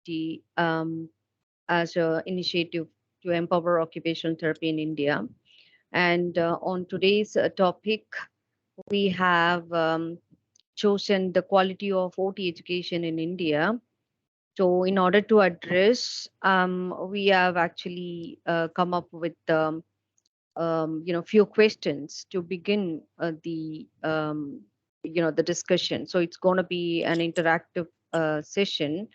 IOTTT as an initiative to empower occupational therapy in India. And on today's topic, we have chosen the quality of OT education in India. So, in order to address, we have actually come up with few questions to begin the discussion. So it's going to be an interactive session.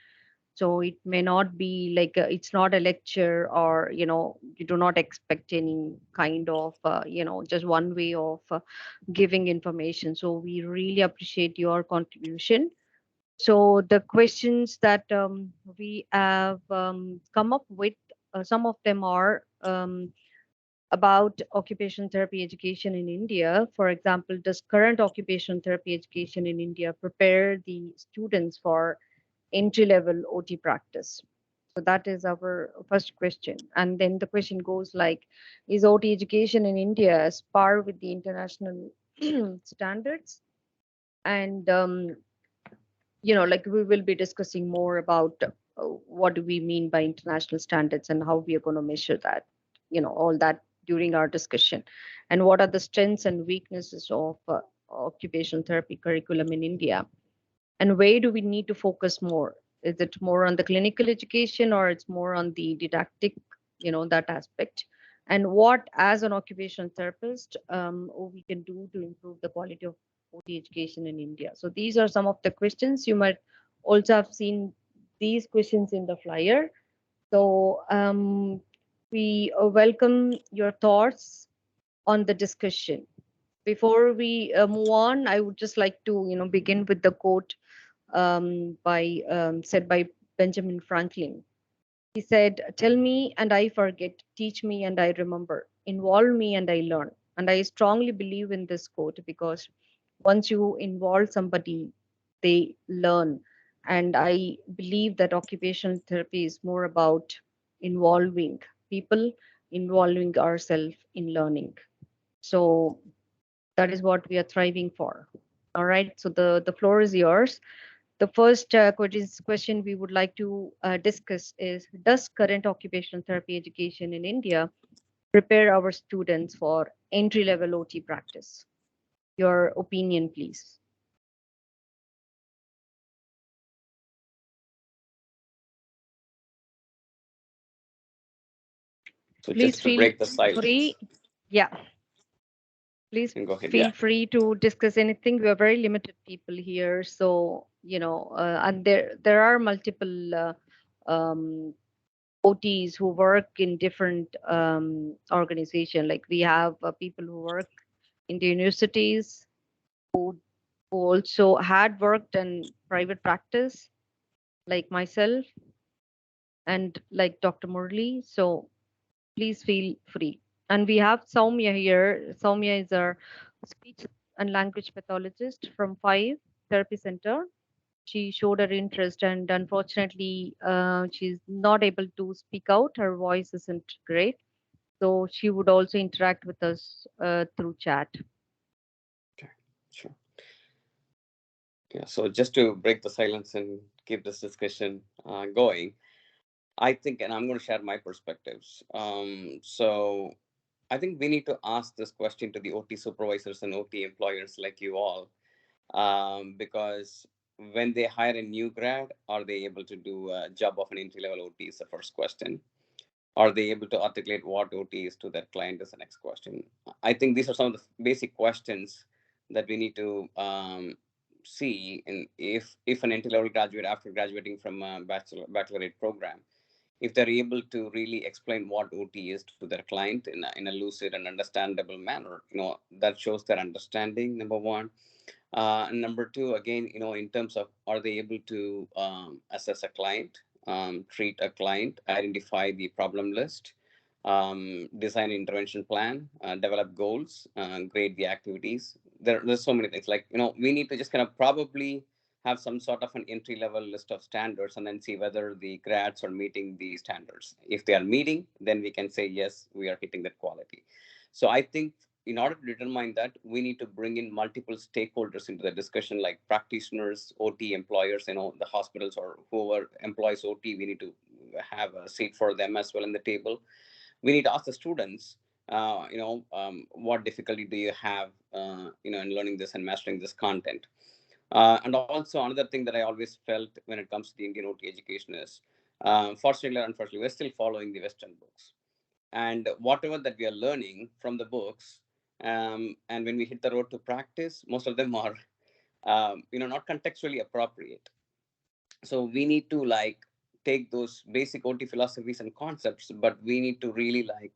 So it may not be like it's not a lecture, or you do not expect any kind of just one way of giving information. So we really appreciate your contribution. So the questions that we have come up with, some of them are about occupational therapy education in India. For example, does current occupational therapy education in India prepare the students for entry level OT practice? So that is our first question. And then the question goes like, is OT education in India as par with the international standards? And like we will be discussing more about what do we mean by international standards and how we are going to measure that, all that during our discussion. And what are the strengths and weaknesses of occupational therapy curriculum in India, and where do we need to focus more? Is it more on the clinical education, or it's more on the didactic, that aspect? And what, as an occupational therapist, we can do to improve the quality of OT education in India? So these are some of the questions. You might also have seen these questions in the flyer. So we welcome your thoughts on the discussion. Before we move on, I would just like to, begin with the quote by said by Benjamin Franklin. He said, "Tell me and I forget, teach me and I remember, involve me and I learn." And I strongly believe in this quote because once you involve somebody, they learn. And I believe that occupational therapy is more about involving people, involving ourselves in learning. So that is what we are thriving for. All right. So the floor is yours. The first question we would like to discuss is, does current occupational therapy education in India prepare our students for entry level OT practice? Your opinion, please. So Please just to feel break the silence. free. Yeah. Please Go ahead. feel Yeah. free to discuss anything. We are very limited people here, so and there are multiple OTs who work in different organization. Like we have people who work in the universities, who also had worked in private practice, like myself and like Dr. Murli. So please feel free. And we have Soumya here. Soumya is our speech and language pathologist from 5 Therapy Center. She showed her interest, and unfortunately, she's not able to speak out. Her voice isn't great. So she would also interact with us through chat. Okay. Sure. Yeah. So just to break the silence and keep this discussion going, I think, and I'm going to share my perspectives. So I think we need to ask this question to the OT supervisors and OT employers like you all, because when they hire a new grad, are they able to do a job of an entry level OT is the first question. Are they able to articulate what OT is to their client is the next question. I think these are some of the basic questions that we need to see in if an entry level graduate after graduating from a baccalaureate program, if they're able to really explain what OT is to their client in a lucid and understandable manner, that shows their understanding, number one. And number two, again, in terms of, are they able to assess a client, treat a client, identify the problem list, design an intervention plan, develop goals, grade the activities. There's so many things. Like, we need to just kind of probably have some sort of an entry level list of standards and then see whether the grads are meeting the standards. If they are meeting, then we can say, yes, we are hitting that quality. So I think in order to determine that, we need to bring in multiple stakeholders into the discussion, like practitioners, OT employers, the hospitals or whoever employs OT. We need to have a seat for them as well in the table. We need to ask the students, what difficulty do you have, in learning this and mastering this content. And also another thing that I always felt when it comes to the Indian OT education is, fortunately or unfortunately, we're still following the Western books, and whatever that we are learning from the books, and when we hit the road to practice, most of them are, not contextually appropriate. So we need to like take those basic OT philosophies and concepts, but we need to really like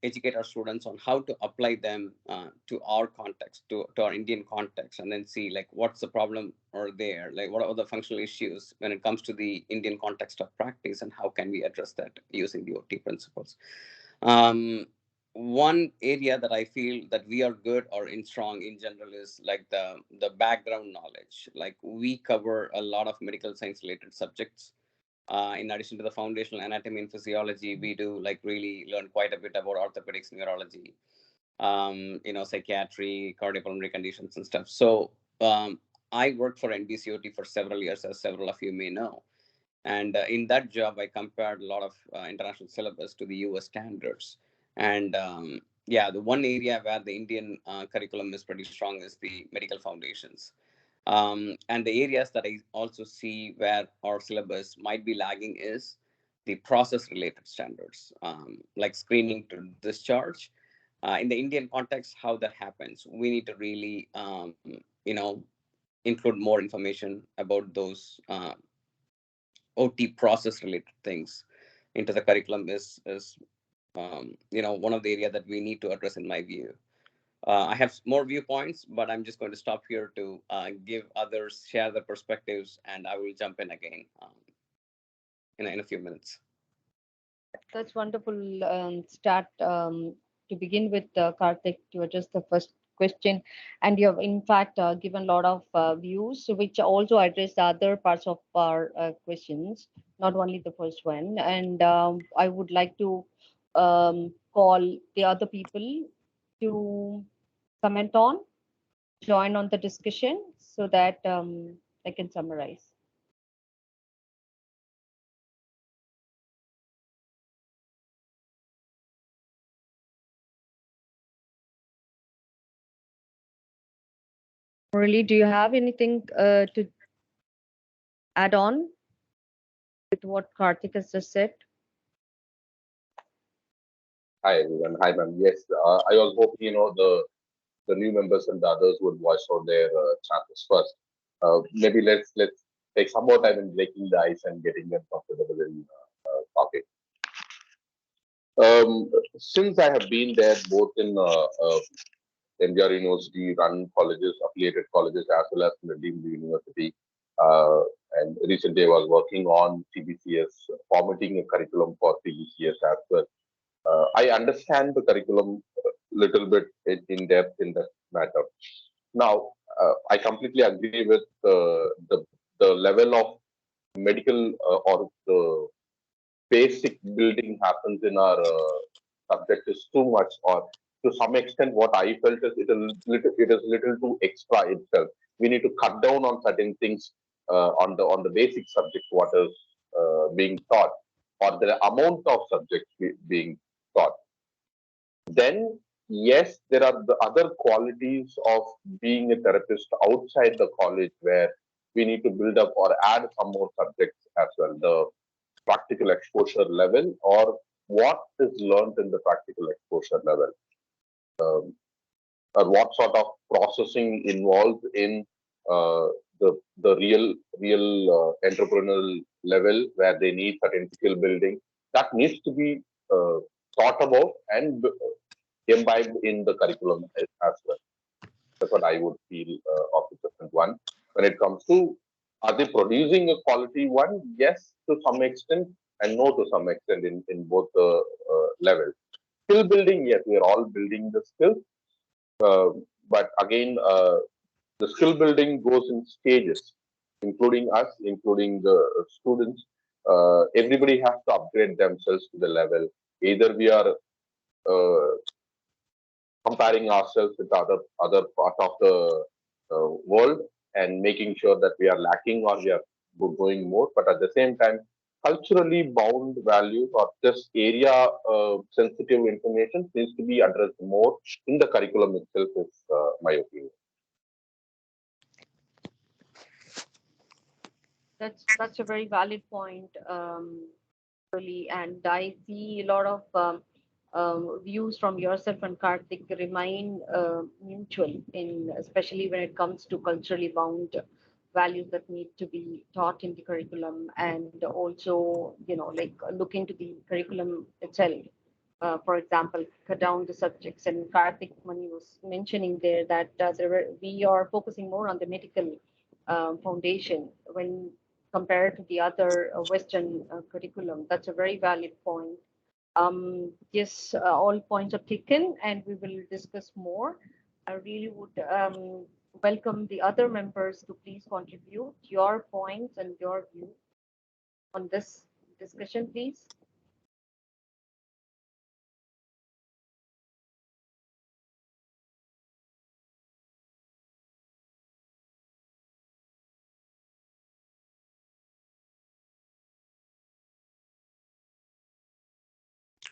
educate our students on how to apply them to our context, to our Indian context, and then see like what's the problem or there, like what are the functional issues when it comes to the Indian context of practice, and how can we address that using the OT principles. um, One area that I feel that we are good or in strong in general is like the background knowledge. Like we cover a lot of medical science related subjects. In addition to the foundational anatomy and physiology, we do like really learn quite a bit about orthopedics, neurology, psychiatry, cardiopulmonary conditions and stuff. So I worked for NBCOT for several years, as several of you may know. And in that job, I compared a lot of international syllabus to the US standards. And yeah, the one area where the Indian curriculum is pretty strong is the medical foundations. And the areas that I also see where our syllabus might be lagging is the process related standards, like screening to discharge. In the Indian context, how that happens, we need to really, include more information about those OT process related things into the curriculum is one of the area that we need to address in my view. I have more viewpoints, but I'm just going to stop here to give others share their perspectives, and I will jump in again in a few minutes. That's wonderful start to begin with, Karthik, to address the first question. And you have, in fact, given a lot of views, which also address the other parts of our questions, not only the first one. And I would like to call the other people to comment on, join on the discussion so that I can summarize. Really, do you have anything to add on with what Karthik has just said? Hi everyone. Hi ma'am. Yes, I was hoping the new members and the others would voice out their chances first. Maybe let's take some more time in breaking the ice and getting them comfortable in talking. Since I have been there both in MGR University run colleges, affiliated colleges, as well as in the deemed university, uh, and recently I was working on CBCS, formatting a curriculum for CBCS as well. I understand the curriculum a little bit in depth in that matter. Now, I completely agree with the level of medical or the basic building happens in our subject is too much, or to some extent, what I felt is it is little too extra itself. We need to cut down on certain things on the basic subject what is being taught, or the amount of subjects being taught. Then, yes, there are the other qualities of being a therapist outside the college where we need to build up or add some more subjects as well. The practical exposure level, or what is learned in the practical exposure level, um, or what sort of processing involved in uh, the real entrepreneurial level where they need certain skill building that needs to be uh, thought about and imbibed in the curriculum as well. That's what I would feel of the different one. When it comes to, are they producing a quality one? Yes, to some extent, and no to some extent in both the levels. Skill building, yes, we are all building the skills. Uh, but again, the skill building goes in stages, including us, including the students. Everybody has to upgrade themselves to the level. Either we are uh, comparing ourselves with other part of the world and making sure that we are lacking or we are going more, but at the same time, culturally bound values or this area sensitive information needs to be addressed more in the curriculum itself. Is my opinion. That's a very valid point, really, and I see a lot of views from yourself and Karthik remain mutual in, especially when it comes to culturally bound values that need to be taught in the curriculum, and also, like look into the curriculum itself. For example, cut down the subjects. And Karthik Mani was mentioning there that we are focusing more on the medical foundation when compared to the other Western curriculum. That's a very valid point. Yes, all points are taken, and we will discuss more. I really would welcome the other members to please contribute your points and your view on this discussion, please.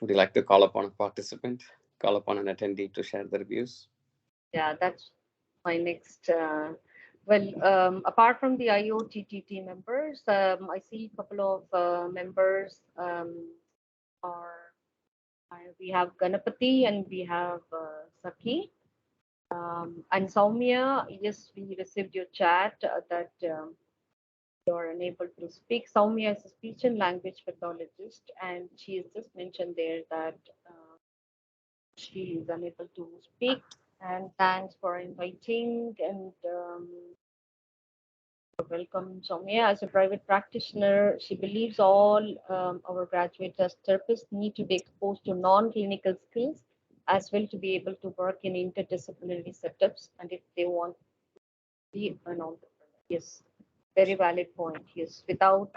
Would you like to call upon a participant, call upon an attendee to share their views? Yeah, that's my next. Apart from the IOTTT members, I see a couple of members are we have Ganapati and we have Saki. And Soumya, yes, we received your chat that you're unable to speak. Soumya is a speech and language pathologist, and she has just mentioned there that she is unable to speak. And thanks for inviting, and welcome, Soumya. As a private practitioner, she believes all our graduates as therapists need to be exposed to non-clinical skills as well to be able to work in interdisciplinary setups, and if they want to be an entrepreneur. Yes, very valid point. Yes, without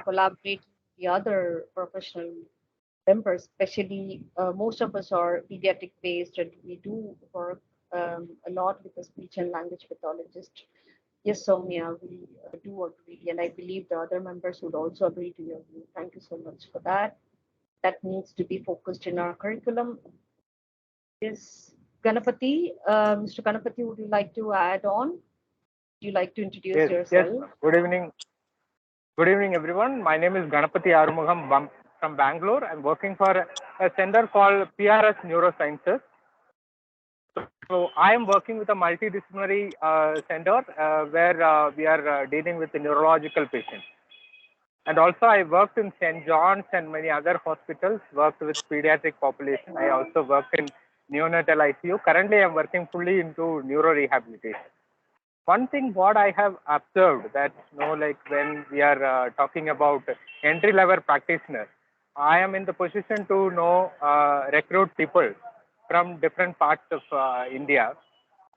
collaborating with the other professional members, especially most of us are pediatric based, and we do work a lot with the speech and language pathologist. Yes, Soumya, we do agree, and I believe the other members would also agree to your view. Thank you so much for that. That needs to be focused in our curriculum. Yes, Ganapati, Mr. Ganapati, would you like to add on? Would you like to introduce Yes, yes. yourself? Good evening. Good evening, everyone. My name is Ganapati Arumugam from Bangalore. I'm working for a center called PRS Neurosciences. So I am working with a multidisciplinary center where we are dealing with the neurological patients. And also I worked in St. John's and many other hospitals, worked with pediatric population. I also worked in neonatal ICU. Currently, I'm working fully into neurorehabilitation. One thing what I have observed that like when we are talking about entry level practitioners, I am in the position to recruit people from different parts of India.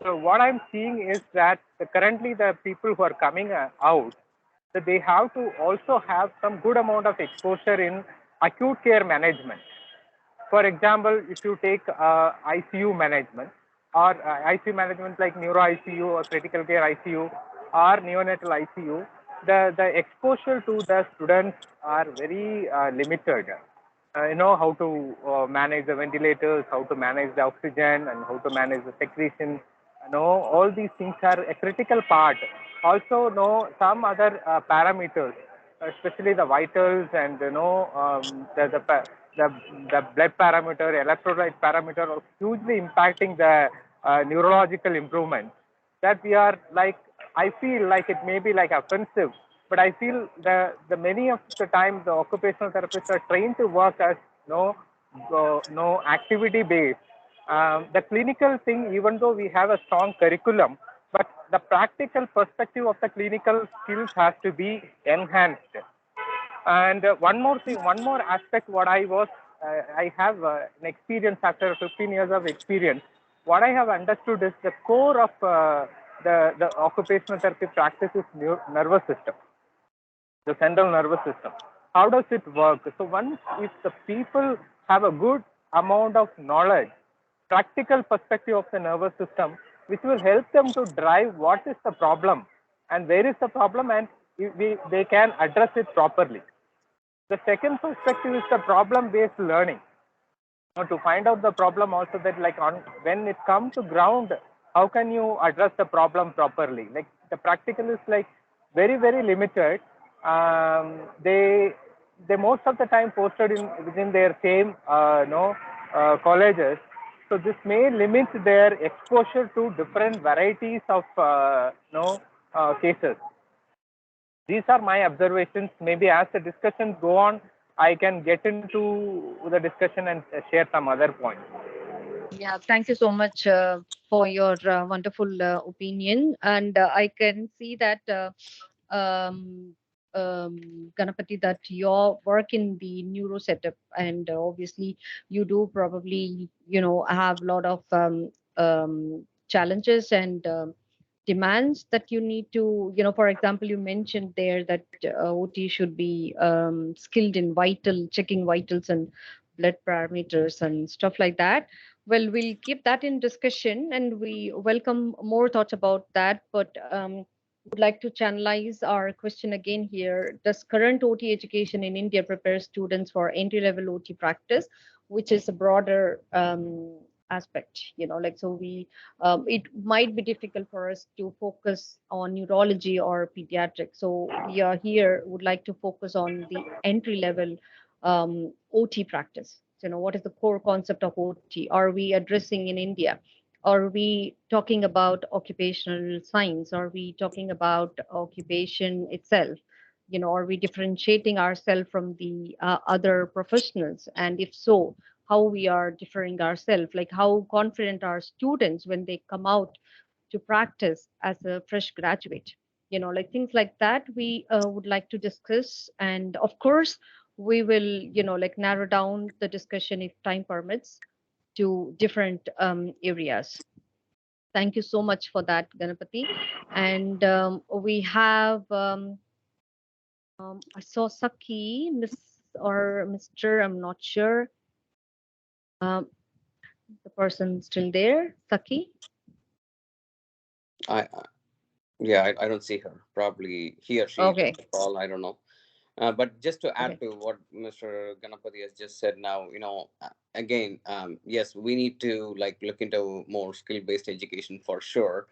So what I'm seeing is that currently the people who are coming out, that they have to also have some good amount of exposure in acute care management. For example, if you take ICU management or ICU management like neuro ICU or critical care ICU or neonatal ICU, the exposure to the students are very limited. How to manage the ventilators, how to manage the oxygen, and how to manage the secretion. All these things are a critical part. Also, some other parameters, especially the vitals and the, the blood parameter, electrolyte parameter are hugely impacting the neurological improvement. That we are like, I feel like it may be like offensive, but I feel the many of the time the occupational therapists are trained to work as no activity based. The clinical thing, even though we have a strong curriculum, but the practical perspective of the clinical skills has to be enhanced. And one more thing, one more aspect, what I have an experience after 15 years of experience. What I have understood is the core of the occupational therapy practice is nervous system, the central nervous system. How does it work? So once if the people have a good amount of knowledge, practical perspective of the nervous system, which will help them to drive what is the problem and where is the problem, and they can address it properly. The second perspective is the problem based learning. Now, to find out the problem also, that like on when it comes to ground, how can you address the problem properly? Like the practical is like very limited. They most of the time posted in within their same colleges, so this may limit their exposure to different varieties of cases. These are my observations. Maybe as the discussions go on, I can get into the discussion and share some other points. Yeah, thank you so much for your wonderful opinion. And I can see that, um, Ganapati, that your work in the neuro setup, and obviously you do probably, have a lot of challenges and demands that you need to, for example, you mentioned there that OT should be skilled in checking vitals and blood parameters and stuff like that. Well, we'll keep that in discussion and we welcome more thoughts about that. But would like to channelize our question again here. Does current OT education in India prepare students for entry-level OT practice, which is a broader aspect? Like, so it might be difficult for us to focus on neurology or pediatrics. So we are here, would like to focus on the entry-level OT practice. So, what is the core concept of OT? Are we addressing in India? Are we talking about occupational science? Are we talking about occupation itself? Are we differentiating ourselves from the other professionals? And if so, how we are differing ourselves? Like how confident are students when they come out to practice as a fresh graduate? Like things like that we would like to discuss. And of course, we will, like narrow down the discussion if time permits to different areas. Thank you so much for that, Ganapati. And we have, I saw Saki, Miss or Mr., I'm not sure. Um, the person still there, Saki? I Yeah, I don't see her. Probably he or she Okay, left the call. I don't know. But just to add okay. to what Mr. Ganapati has just said now, again, yes, we need to like look into more skill-based education for sure.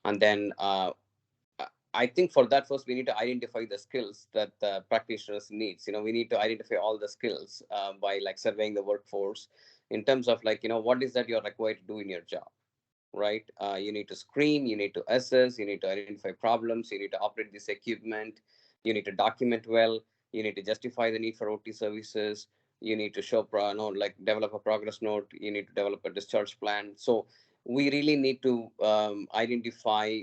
And then I think for that first we need to identify the skills that the practitioners needs. We need to identify all the skills by like surveying the workforce in terms of like, what is that you're required to do in your job, right? You need to screen, you need to assess, you need to identify problems, you need to operate this equipment, you need to document well, you need to justify the need for OT services, you need to show, like develop a progress note, you need to develop a discharge plan. So we really need to identify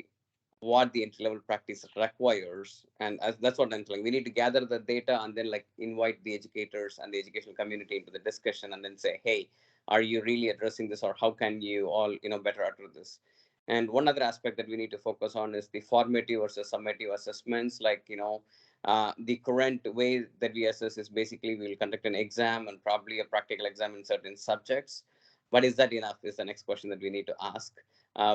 what the entry level practice requires, and as that's what I'm saying, we need to gather the data and then like invite the educators and the educational community into the discussion and then say, hey, are you really addressing this, or how can you all better address this? And one other aspect that we need to focus on is the formative versus summative assessments. Like the current way that we assess is basically we'll conduct an exam and probably a practical exam in certain subjects, but is that enough is the next question that we need to ask.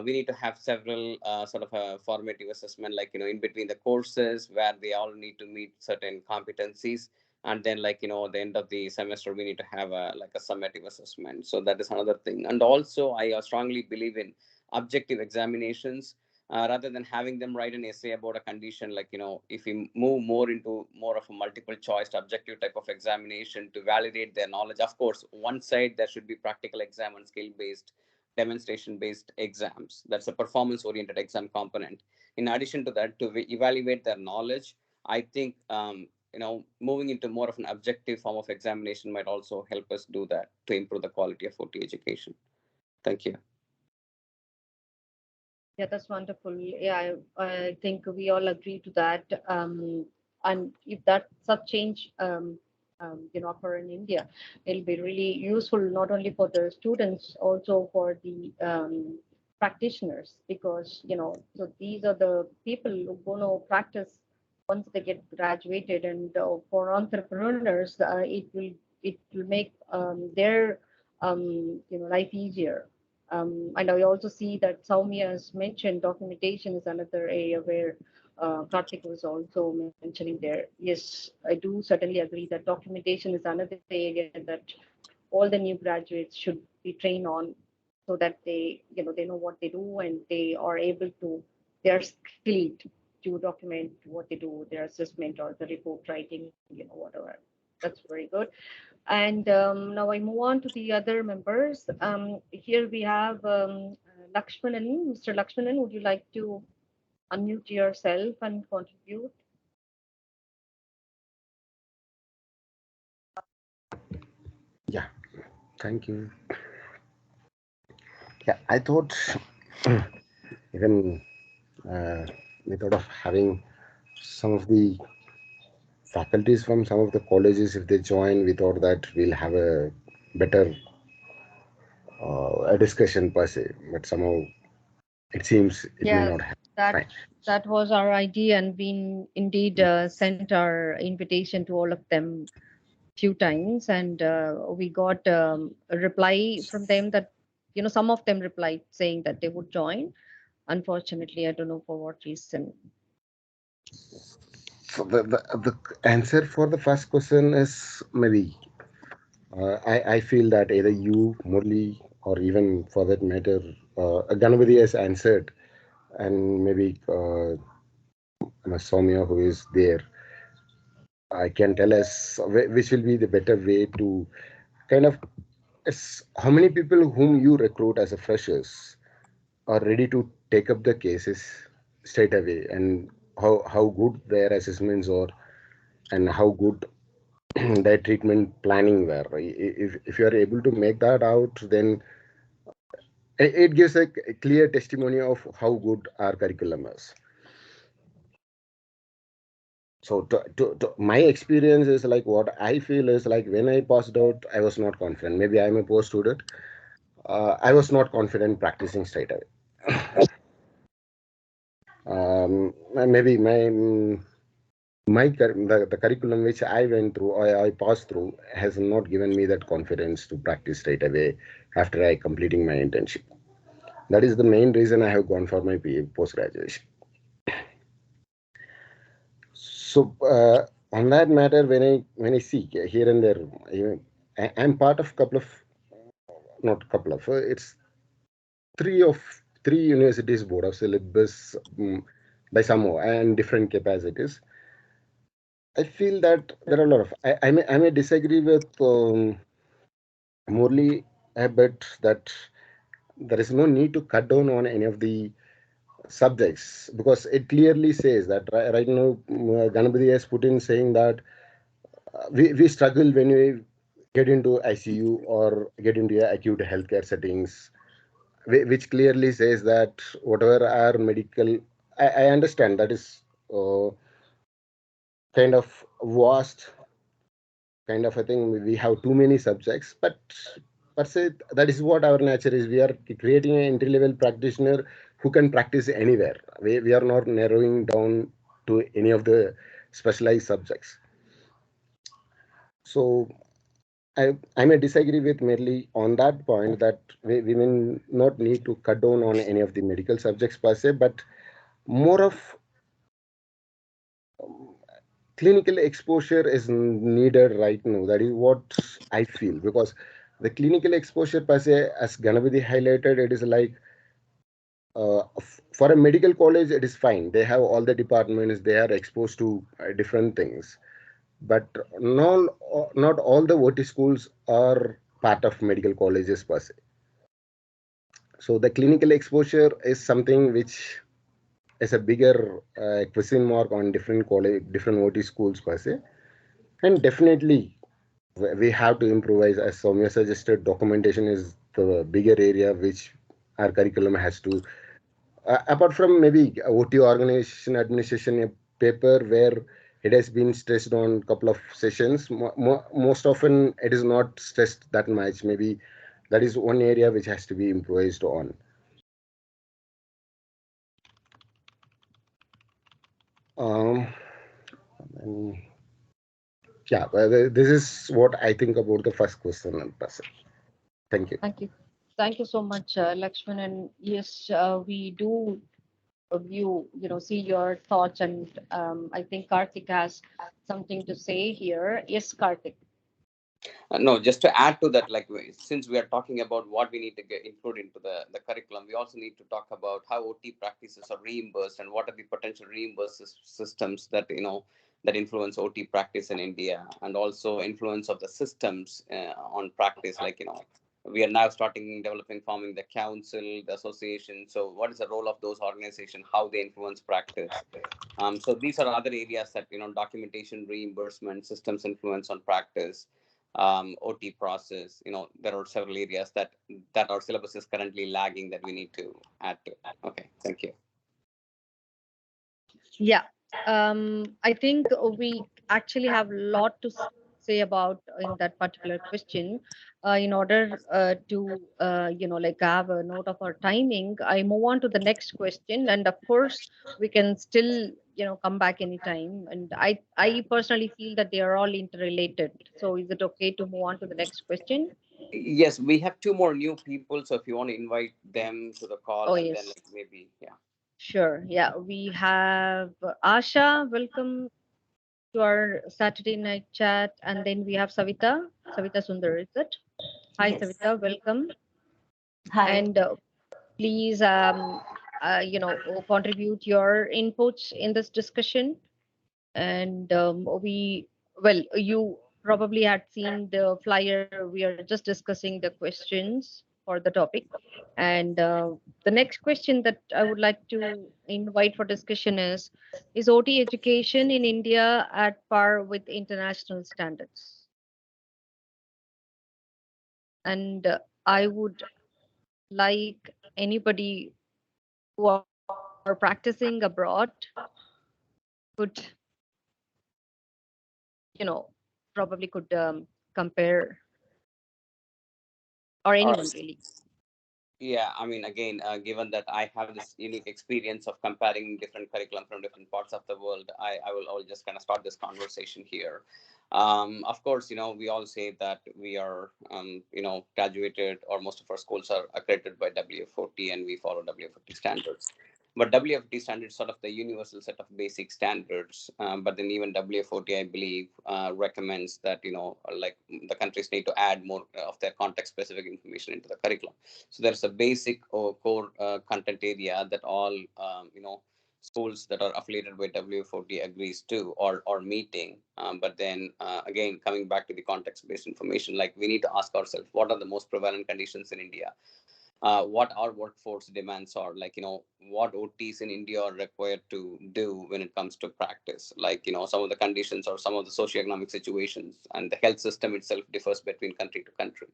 We need to have several sort of a formative assessment, like in between the courses where they all need to meet certain competencies, and then like at the end of the semester we need to have a like a summative assessment. So that is another thing. And also I strongly believe in objective examinations, rather than having them write an essay about a condition. Like if we move more into more of a multiple choice objective type of examination to validate their knowledge, of course one side there should be practical exam and skill based demonstration based exams. That's a performance oriented exam component. In addition to that, to evaluate their knowledge, I think moving into more of an objective form of examination might also help us do that to improve the quality of OT education. Thank you. Yeah, that's wonderful. Yeah, I think we all agree to that. And if that such change, occur in India, it'll be really useful not only for the students, also for the practitioners, because so these are the people who going to practice once they get graduated, and for entrepreneurs, it will make their life easier. And I also see that Soumya has mentioned documentation is another area where Karthik was also mentioning there. Yes, I do certainly agree that documentation is another area that all the new graduates should be trained on, so that they know what they do and they are able to, they are skilled to document what they do, their assessment or the report writing, whatever. That's very good. And now I move on to the other members. Here we have Lakshmanan. Mr. Lakshmanan, would you like to unmute yourself and contribute? Yeah, thank you. Yeah, I thought even we thought of having some of the faculties from some of the colleges, if they join, we thought that we'll have a better a discussion per se, but somehow it seems it may Yeah, not happen. that Fine. that was our idea, and we indeed sent our invitation to all of them few times, and we got a reply from them that some of them replied saying that they would join. Unfortunately, I don't know for what reason. So the answer for the first question is maybe I feel that either you, Murli, or even for that matter, Ganapati has answered, and maybe Soumya, who is there, I can tell us which will be the better way to kind of how many people whom you recruit as a freshers are ready to take up the cases straight away, and how good their assessments are, and how good their treatment planning were. If you are able to make that out, then it gives a clear testimony of how good our curriculum is. So my experience is like what I feel is like when I passed out, I was not confident. Maybe I'm a poor student. I was not confident practicing straight away. And maybe the curriculum which I went through or I passed through has not given me that confidence to practice straight away after I completing my internship. That is the main reason I have gone for my post graduation. So on that matter, when I see here and there, I'm part of couple of, not couple of, it's three universities board of syllabus by somehow and different capacities. I feel that there are a lot of I may disagree with Morley a bit that there is no need to cut down on any of the subjects because it clearly says that right now Ganapati has put in saying that we struggle when we get into ICU or get into acute healthcare settings, which clearly says that whatever our medical, I understand that is kind of vast kind of a thing. We have too many subjects, but per se, that is what our nature is. We are creating an entry level practitioner who can practice anywhere. We are not narrowing down to any of the specialized subjects. So I may disagree with merely on that point that we may not need to cut down on any of the medical subjects per se, but more of clinical exposure is needed right now. That is what I feel because the clinical exposure per se, as Ganapati highlighted, it is like for a medical college, it is fine. They have all the departments, they are exposed to different things. But not all the OT schools are part of medical colleges per se. So the clinical exposure is something which is a bigger question mark on different college, different OT schools per se. And definitely we have to improvise. As Soumya suggested, documentation is the bigger area which our curriculum has to. Apart from maybe OT organization administration a paper where it has been stressed on couple of sessions, most often it is not stressed that much. Maybe that is one area which has to be improvised on. Um, and yeah, this is what I think about the first question and person. Thank you. Thank you. Thank you so much, Lakshman. And yes, we do see your thoughts, and I think Karthik has something to say here. Yes, Karthik. No, just to add to that, like since we are talking about what we need to get included into the curriculum, we also need to talk about how OT practices are reimbursed and what are the potential reimbursed systems that that influence OT practice in India, and also influence of the systems on practice. Like we are now starting developing, forming the council, the association. So what is the role of those organizations? How they influence practice? So these are other areas that documentation, reimbursement, systems influence on practice, OT process. There are several areas that our syllabus is currently lagging that we need to add to. Okay, thank you. Yeah, I think we actually have a lot to say about in that particular question. In order to like have a note of our timing, I move on to the next question, and of course we can still come back anytime. And I personally feel that they are all interrelated. So is it okay to move on to the next question? Yes, we have two more new people, so if you want to invite them to the call, Oh and then yes, like maybe, yeah. sure. Yeah, we have Asha. Welcome to our Saturday night chat. And then we have Savita Sundar, is it? Hi, Yes. Savita, welcome. Hi. And please, contribute your inputs in this discussion. And you probably had seen the flyer. We are just discussing the questions for the topic. And the next question that I would like to invite for discussion is OT education in India at par with international standards? And I would like anybody who are practicing abroad could, probably could compare, or All anyone right. really. Yeah, I mean, again, given that I have this unique experience of comparing different curriculum from different parts of the world, I will just kind of start this conversation here. Of course, we all say that we are, graduated, or most of our schools are accredited by WFOT, and we follow WFOT standards. But WFOT standards sort of the universal set of basic standards. But then even WFOT, I believe, recommends that like the countries need to add more of their context-specific information into the curriculum. So there's a basic or core content area that all schools that are affiliated with W4D agrees to, or meeting. But then again, coming back to the context-based information, like we need to ask ourselves, what are the most prevalent conditions in India? What our workforce demands are, like what OTs in India are required to do when it comes to practice, like some of the conditions or some of the socioeconomic situations, and the health system itself differs between country to country.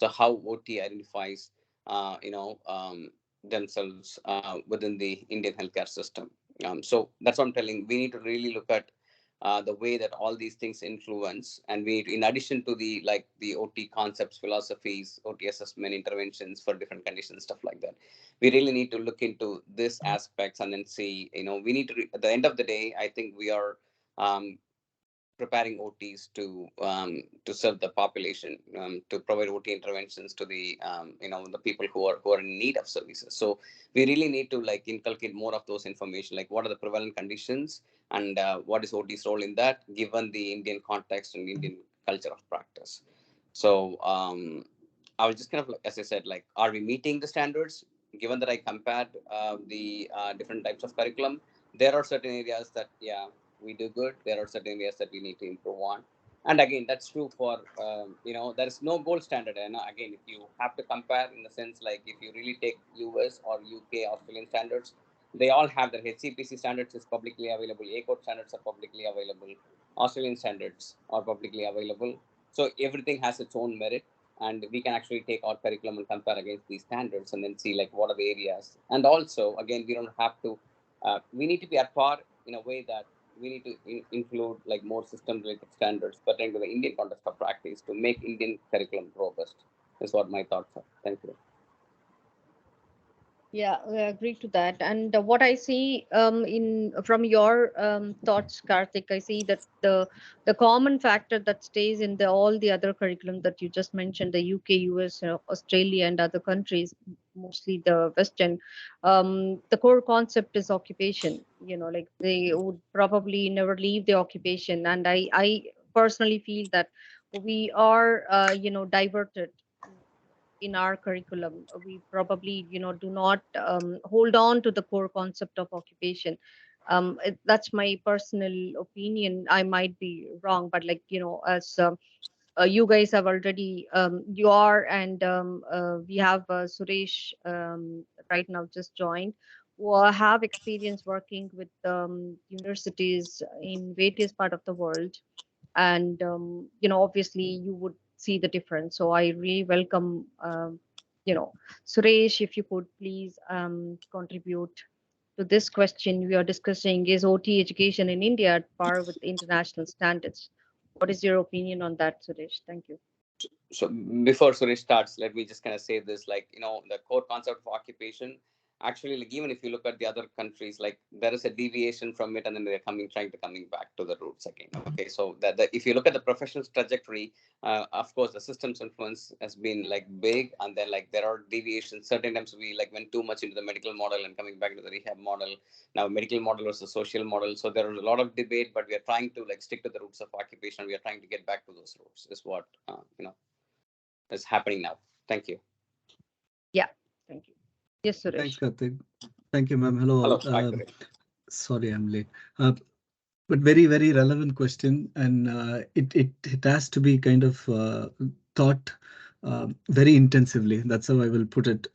So how OT identifies, themselves within the Indian healthcare system. So that's what I'm telling. We need to really look at the way that all these things influence, and we, in addition to the OT concepts, philosophies, OT assessment, interventions for different conditions, stuff like that. We really need to look into this aspects and then see. We need to. At the end of the day, I think we are. Preparing OTs to serve the population, to provide OT interventions to the people who are in need of services. So we really need to like inculcate more of those information, like what are the prevalent conditions, and what is OT's role in that, given the Indian context and Indian culture of practice. So I was just kind of, as I said, like, are we meeting the standards? Given that I compared the different types of curriculum, there are certain areas that, yeah, we do good. There are certain areas that we need to improve on. And again, that's true for, there is no gold standard. And again, if you have to compare in the sense, like if you really take US or UK, Australian standards, they all have their HCPC standards is publicly available. ACOT standards are publicly available. Australian standards are publicly available. So everything has its own merit, and we can actually take our curriculum and compare against these standards and then see like what are the areas. And also, again, we don't have to. We need to be at par in a way that we need to include like more system related standards pertaining to the Indian context of practice to make Indian curriculum robust. Is what my thoughts are. Thank you. Yeah, I agree to that. And what I see in from your thoughts, Karthik, I see that the common factor that stays in the all the other curriculum that you just mentioned, the UK, US, Australia, and other countries, mostly the Western, the core concept is occupation. Like they would probably never leave the occupation, and I personally feel that we are diverted in our curriculum. We probably do not hold on to the core concept of occupation. That's my personal opinion. I might be wrong, but like as you guys have already you are and we have Suresh right now just joined, who have experience working with universities in various part of the world. And obviously you would see the difference. So I really welcome Suresh, if you could please contribute to this question. We are discussing, is OT education in India at par with international standards? What is your opinion on that, Suresh? Thank you. So before Suresh starts, let me just kind of say this, like, the core concept of occupation, actually, like, even if you look at the other countries, like, there is a deviation from it, and then they're trying to coming back to the roots again. Okay, so that if you look at the profession's trajectory, of course the system's influence has been like big, and then like there are deviations. Certain times we like went too much into the medical model and coming back to the rehab model. Now medical model versus social model, so there is a lot of debate, but we are trying to like stick to the roots of occupation. We are trying to get back to those roots, is what is happening now. Thank you. Yeah, thank you. Yes, Thanks, Suresh. Karthik. Thank you, ma'am. Hello Hello, all. hi Suresh. Sorry, I'm late. But very, very relevant question, and it has to be kind of thought very intensively. That's how I will put it.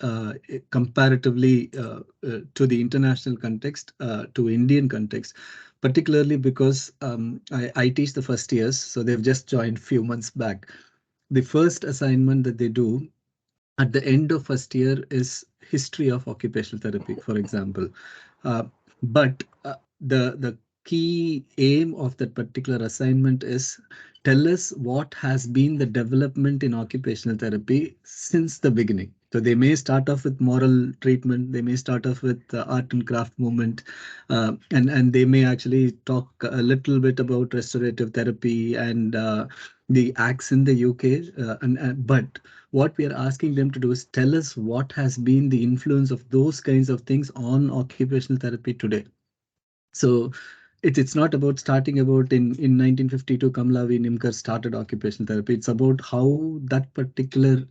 Comparatively to the international context, to Indian context, particularly because I teach the first years, so they've just joined few months back. The first assignment that they do at the end of first year is history of occupational therapy, for example. Uh, but the key aim of that particular assignment is tell us what has been the development in occupational therapy since the beginning. So they may start off with moral treatment, they may start off with art and craft movement, and they may actually talk a little bit about restorative therapy and the acts in the UK. But what we are asking them to do is tell us what has been the influence of those kinds of things on occupational therapy today. So it's not about starting about in 1952 Kamlavi Nimkar started occupational therapy. It's about how that particular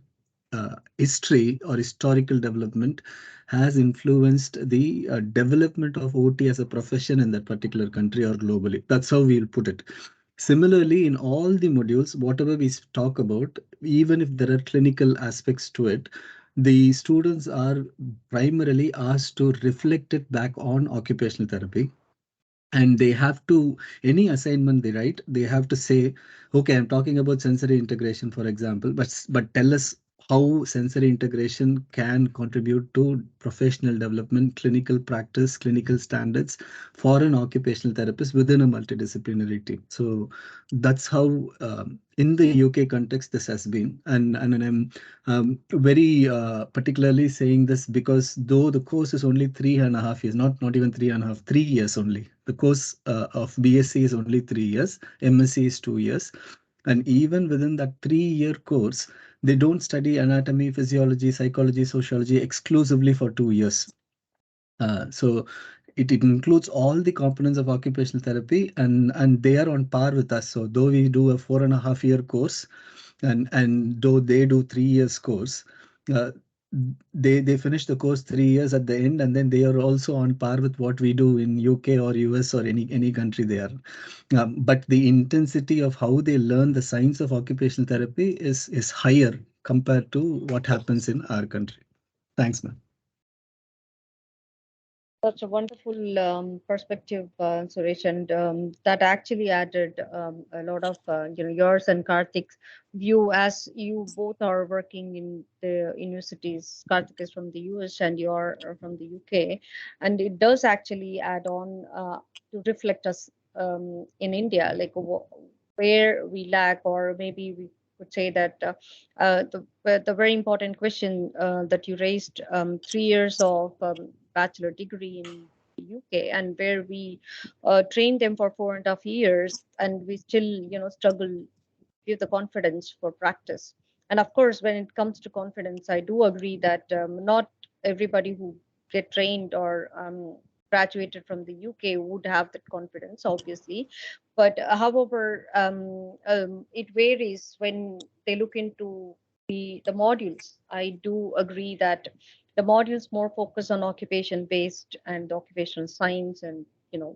history or historical development has influenced the development of OT as a profession in that particular country or globally. That's how we'll put it. Similarly, in all the modules, whatever we talk about, even if there are clinical aspects to it, the students are primarily asked to reflect it back on occupational therapy. And they have to, any assignment they write, they have to say, okay, I'm talking about sensory integration, for example, but tell us how sensory integration can contribute to professional development, clinical practice, clinical standards for an occupational therapist within a multidisciplinary team. So that's how in the UK context this has been. And I'm very particularly saying this because though the course is only 3.5 years, not even 3.5, 3 years only. The course of BSc is only 3 years, MSc is 2 years. And even within that 3 year course, they don't study anatomy, physiology, psychology, sociology exclusively for 2 years. So it includes all the components of occupational therapy, and they are on par with us. So though we do a 4.5 year course, and though they do 3 years course, uh, they finish the course 3 years at the end, and then they are also on par with what we do in UK or US or any country they are. But the intensity of how they learn the science of occupational therapy is higher compared to what happens in our country. Thanks, man. Such a wonderful perspective, Suresh, and that actually added a lot of yours and Karthik's view, as you both are working in the universities. Karthik is from the US and you are from the UK, and it does actually add on to reflect us in India, like where we lack, or maybe we would say that the very important question that you raised, 3 years of bachelor degree in the UK, and where we trained them for 4.5 years, and we still, struggle give the confidence for practice. And of course, when it comes to confidence, I do agree that not everybody who get trained or graduated from the UK would have that confidence, obviously. But however, it varies when they look into the modules. I do agree that the modules more focus on occupation based and occupational science, and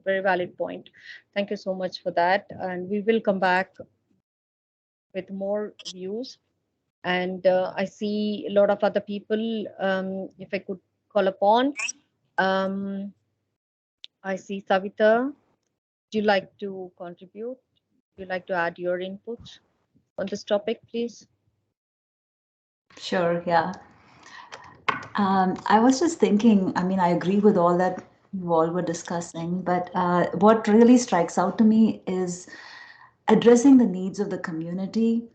very valid point. Thank you so much for that, and we will come back with more views. And I see a lot of other people. If I could call upon, um, I see Savita. Would you like to contribute? Would you like to add your input on this topic, please? Sure, yeah. I was just thinking, I mean, I agree with all that you all were discussing, but what really strikes out to me is addressing the needs of the community.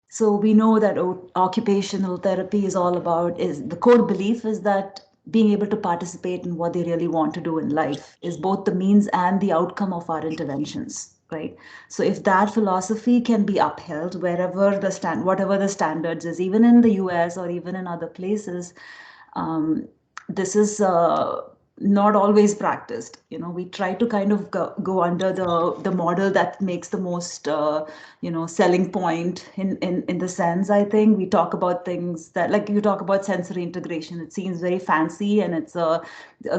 So we know that occupational therapy is all about, is the core belief is that being able to participate in what they really want to do in life is both the means and the outcome of our interventions, right? So if that philosophy can be upheld wherever whatever the standards is, even in the US or even in other places, this is not always practiced. We try to kind of go under the model that makes the most selling point in the sense. I think we talk about things that, like, you talk about sensory integration, it seems very fancy, and it's a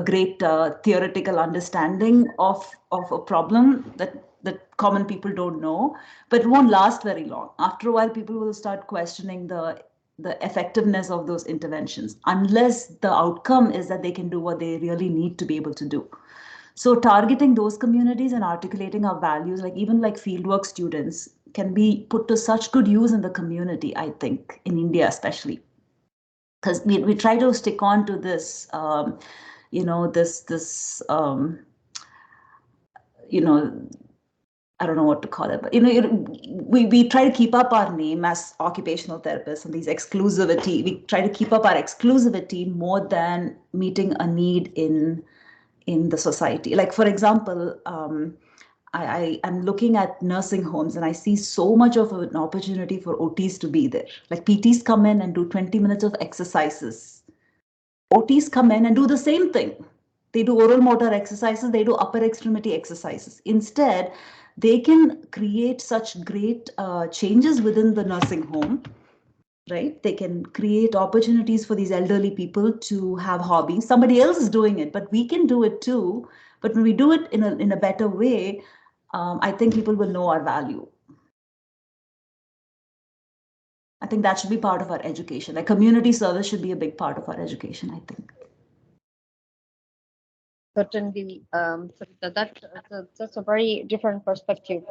great theoretical understanding of a problem that common people don't know, but it won't last very long. After a while, people will start questioning the effectiveness of those interventions, unless the outcome is that they can do what they really need to be able to do. So targeting those communities and articulating our values, like even like fieldwork students, can be put to such good use in the community, I think, in India especially. Because we try to stick on to this, this you know, I don't know what to call it, but we try to keep up our name as occupational therapists and these exclusivity. We try to keep up our exclusivity more than meeting a need in the society. Like, for example, I am looking at nursing homes and I see so much of an opportunity for OTs to be there. Like, PTs come in and do 20 minutes of exercises. OTs come in and do the same thing. They do oral motor exercises, they do upper extremity exercises. Instead, they can create such great changes within the nursing home, right? They can create opportunities for these elderly people to have hobbies. Somebody else is doing it, but we can do it too. But when we do it in a better way, I think people will know our value. I think that should be part of our education. Like, community service should be a big part of our education, I think. Certainly, so that's a very different perspective,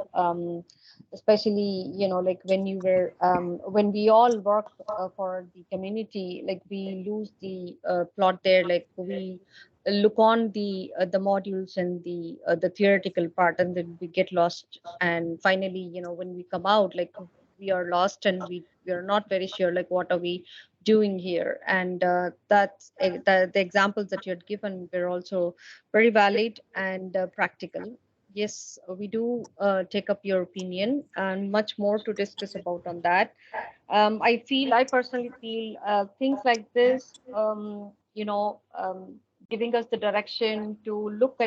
especially, like when we all work for the community, like we lose the plot there, like we look on the modules and the theoretical part, and then we get lost, and finally, when we come out, like we are lost, and we are not very sure, like what are we doing here. And the examples that you had given were also very valid and practical. Yes, we do take up your opinion, and much more to discuss about on that. I personally feel things like this, giving us the direction to look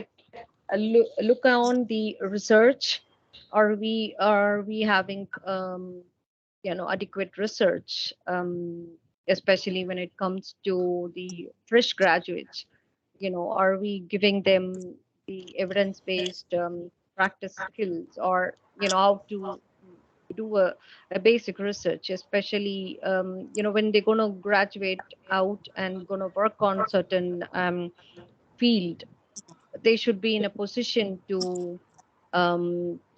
on the research. Are we having adequate research, especially when it comes to the fresh graduates? Are we giving them the evidence-based practice skills, or how to do a basic research, especially when they're going to graduate out and going to work on certain field. They should be in a position to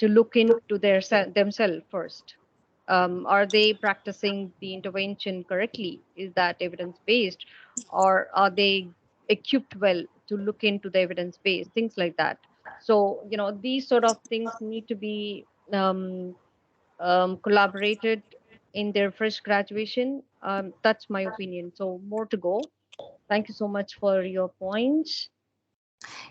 look into themselves first. Are they practicing the intervention correctly? Is that evidence based, or are they equipped well to look into the evidence base? Things like that. So these sort of things need to be collaborated in their fresh graduation. That's my opinion. So more to go. Thank you so much for your points.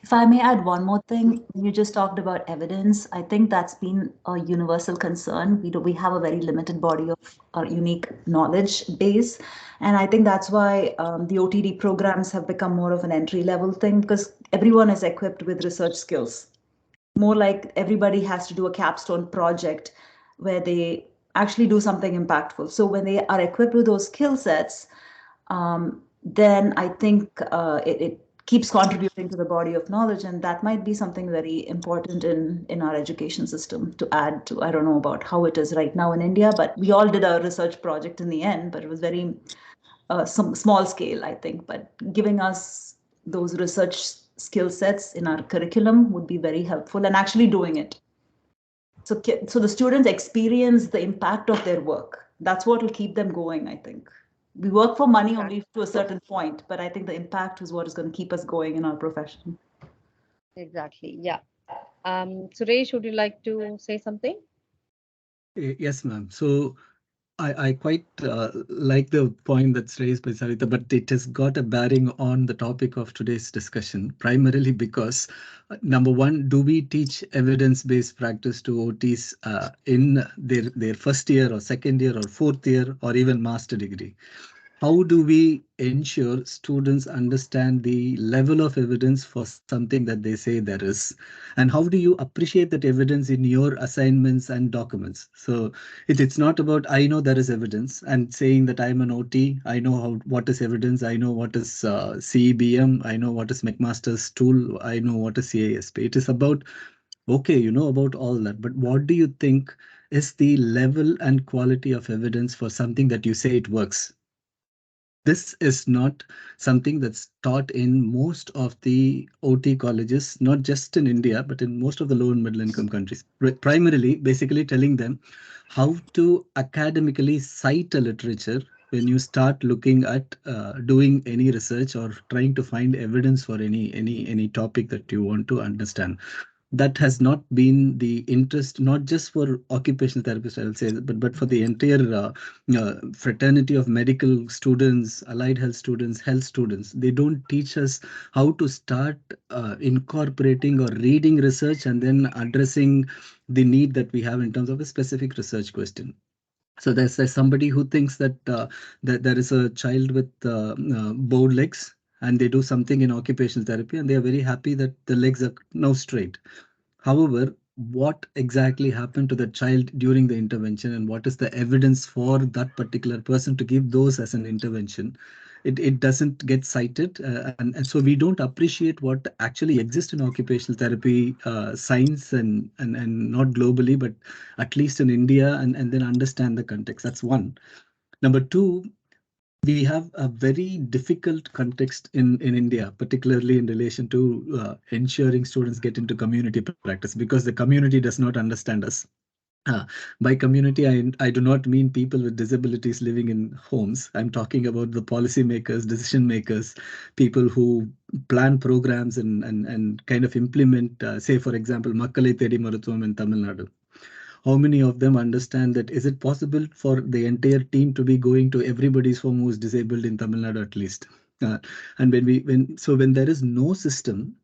If I may add one more thing, you just talked about evidence. I think that's been a universal concern. We have a very limited body of unique knowledge base, and I think that's why the OTD programs have become more of an entry level thing because everyone is equipped with research skills. More like everybody has to do a capstone project where they actually do something impactful. So when they are equipped with those skill sets, then I think it keeps contributing to the body of knowledge, and that might be something very important in our education system to add to. I don't know about how it is right now in India, but we all did a research project in the end, but it was very some small scale, I think. But giving us those research skill sets in our curriculum would be very helpful, and actually doing it. So the students experience the impact of their work. That's what will keep them going, I think. We work for money Exactly. only to a certain point, but I think the impact is what is going to keep us going in our profession. Exactly. Yeah. Suresh, would you like to say something? Yes, ma'am. So I quite like the point that's raised by Savita, but it has got a bearing on the topic of today's discussion, primarily because number one, do we teach evidence-based practice to OTs in their first year or second year or fourth year or even master degree? How do we ensure students understand the level of evidence for something that they say there is? And how do you appreciate that evidence in your assignments and documents? So it's not about I know there is evidence and saying that I'm an OT, I know what is evidence, I know what is CEBM, I know what is McMaster's tool, I know what is CASP. It is about, okay, you know about all that, but what do you think is the level and quality of evidence for something that you say it works? This is not something that's taught in most of the OT colleges, not just in India, but in most of the low and middle income countries. Primarily, basically telling them how to academically cite a literature when you start looking at doing any research or trying to find evidence for any topic that you want to understand. That has not been the interest, not just for occupational therapists, I'll say, but for the entire fraternity of medical students, allied health students. They don't teach us how to start incorporating or reading research and then addressing the need that we have in terms of a specific research question. So there's somebody who thinks that there is a child with bowed legs, and they do something in occupational therapy, and they are very happy that the legs are now straight. However, what exactly happened to the child during the intervention, and what is the evidence for that particular person to give those as an intervention? It doesn't get cited, and so we don't appreciate what actually exists in occupational therapy science, and not globally, but at least in India, and then understand the context. That's one. Number two, we have a very difficult context in India, particularly in relation to ensuring students get into community practice because the community does not understand us. Uh, by community, I do not mean people with disabilities living in homes. I'm talking about the policymakers, decision makers, people who plan programs and kind of implement, say, for example, Makkalai Thedi Marutvam in Tamil Nadu. How many of them understand that is it possible for the entire team to be going to everybody's home who's disabled in Tamil Nadu at least? And when there is no system,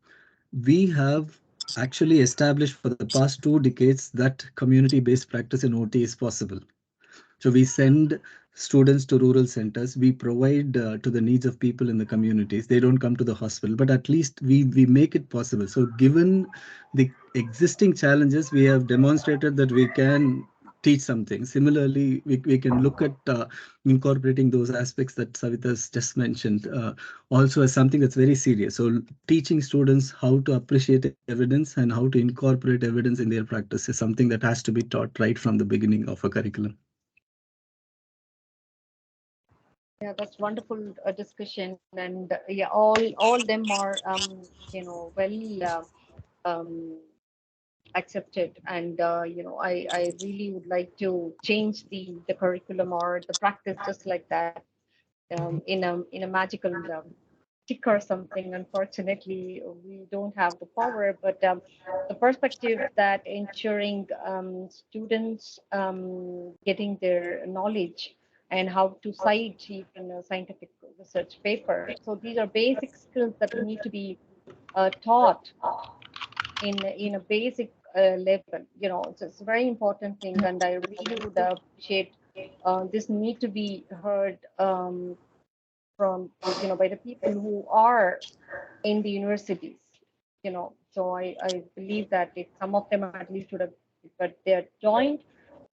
we have actually established for the past 2 decades that community-based practice in OT is possible. So we send students to rural centers. We provide to the needs of people in the communities. They don't come to the hospital, but at least we make it possible. So given the existing challenges, we have demonstrated that we can teach something. Similarly, we can look at incorporating those aspects that Savita's just mentioned also as something that's very serious. So teaching students how to appreciate evidence and how to incorporate evidence in their practice is something that has to be taught right from the beginning of a curriculum. Yeah, that's wonderful discussion, and yeah, all them are well accepted, and I really would like to change the curriculum or the practice just like that in a magical tick or something. Unfortunately, we don't have the power, but the perspective that ensuring students getting their knowledge and how to cite even a scientific research paper. So these are basic skills that need to be taught in a basic level. You know, it's a very important thing, and I really would appreciate this need to be heard from by the people who are in the universities. So I believe that if some of them at least would have, but they are joined,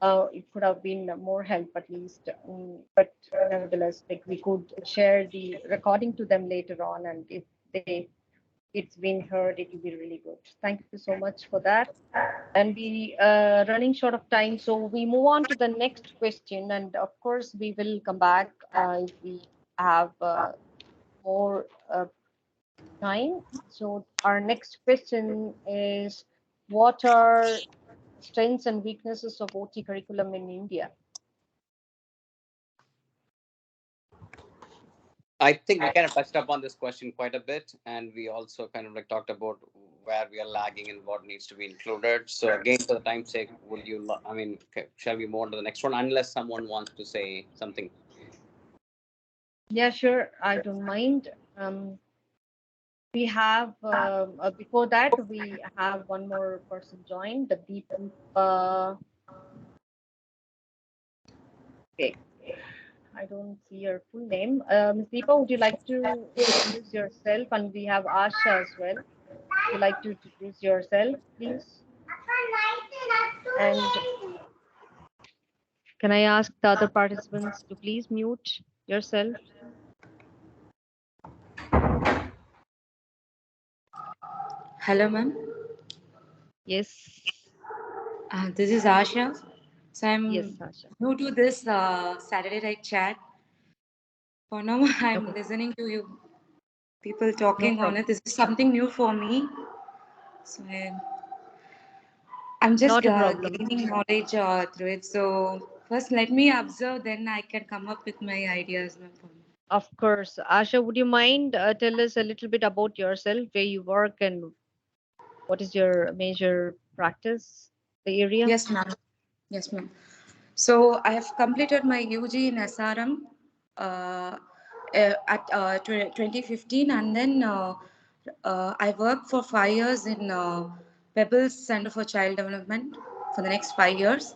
it could have been more help at least. But nevertheless, like we could share the recording to them later on, and if it's been heard, it will be really good. Thank you so much for that. And we running short of time, so we move on to the next question. And of course, we will come back if we have more time. So our next question is, what are strengths and weaknesses of OT curriculum in India? I think we kind of touched upon this question quite a bit, and we also kind of like talked about where we are lagging and what needs to be included. So again, for the time's sake, will you? I mean, okay, shall we move on to the next one? Unless someone wants to say something. Yeah, sure. I don't mind. We have before that we have one more person joined, the Deep. Okay, I don't see your full name. Ms. Deepa, would you like to introduce yourself? And we have Asha as well. Would you like to introduce yourself, please? And can I ask the other participants to please mute yourself? Hello, ma'am. Yes. This is Asha. So Yes, I'm Asha. new to this Saturday night chat. For now, I'm Okay, listening to you people no talking on problem. it. This is something new for me. So I'm just Not a problem. gaining knowledge through it. So first, let me observe, then I can come up with my ideas, ma'am. Of course. Asha, would you mind tell us a little bit about yourself, where you work and what is your major practice, the area? Yes, ma'am. Yes, ma'am. So I have completed my UG in SRM at 2015, and then I worked for 5 years in Pebbles Center for Child Development for the next 5 years.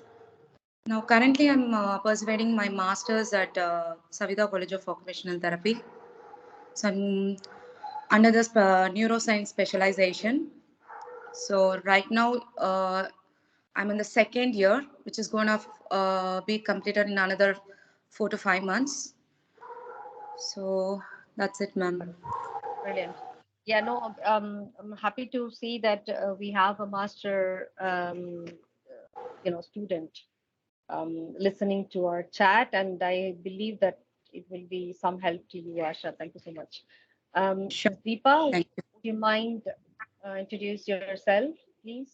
Now, currently, I'm pursuing my master's at Savita College of Occupational Therapy. So I'm under this neuroscience specialization. So right now, I'm in the second year, which is going to be completed in another 4 to 5 months. So that's it, ma'am. Brilliant. Yeah, no, I'm happy to see that we have a master, student listening to our chat, and I believe that it will be some help to you, Asha. Thank you so much. Sure. Ms. Deepa, Thank you. would you mind introduce yourself, please?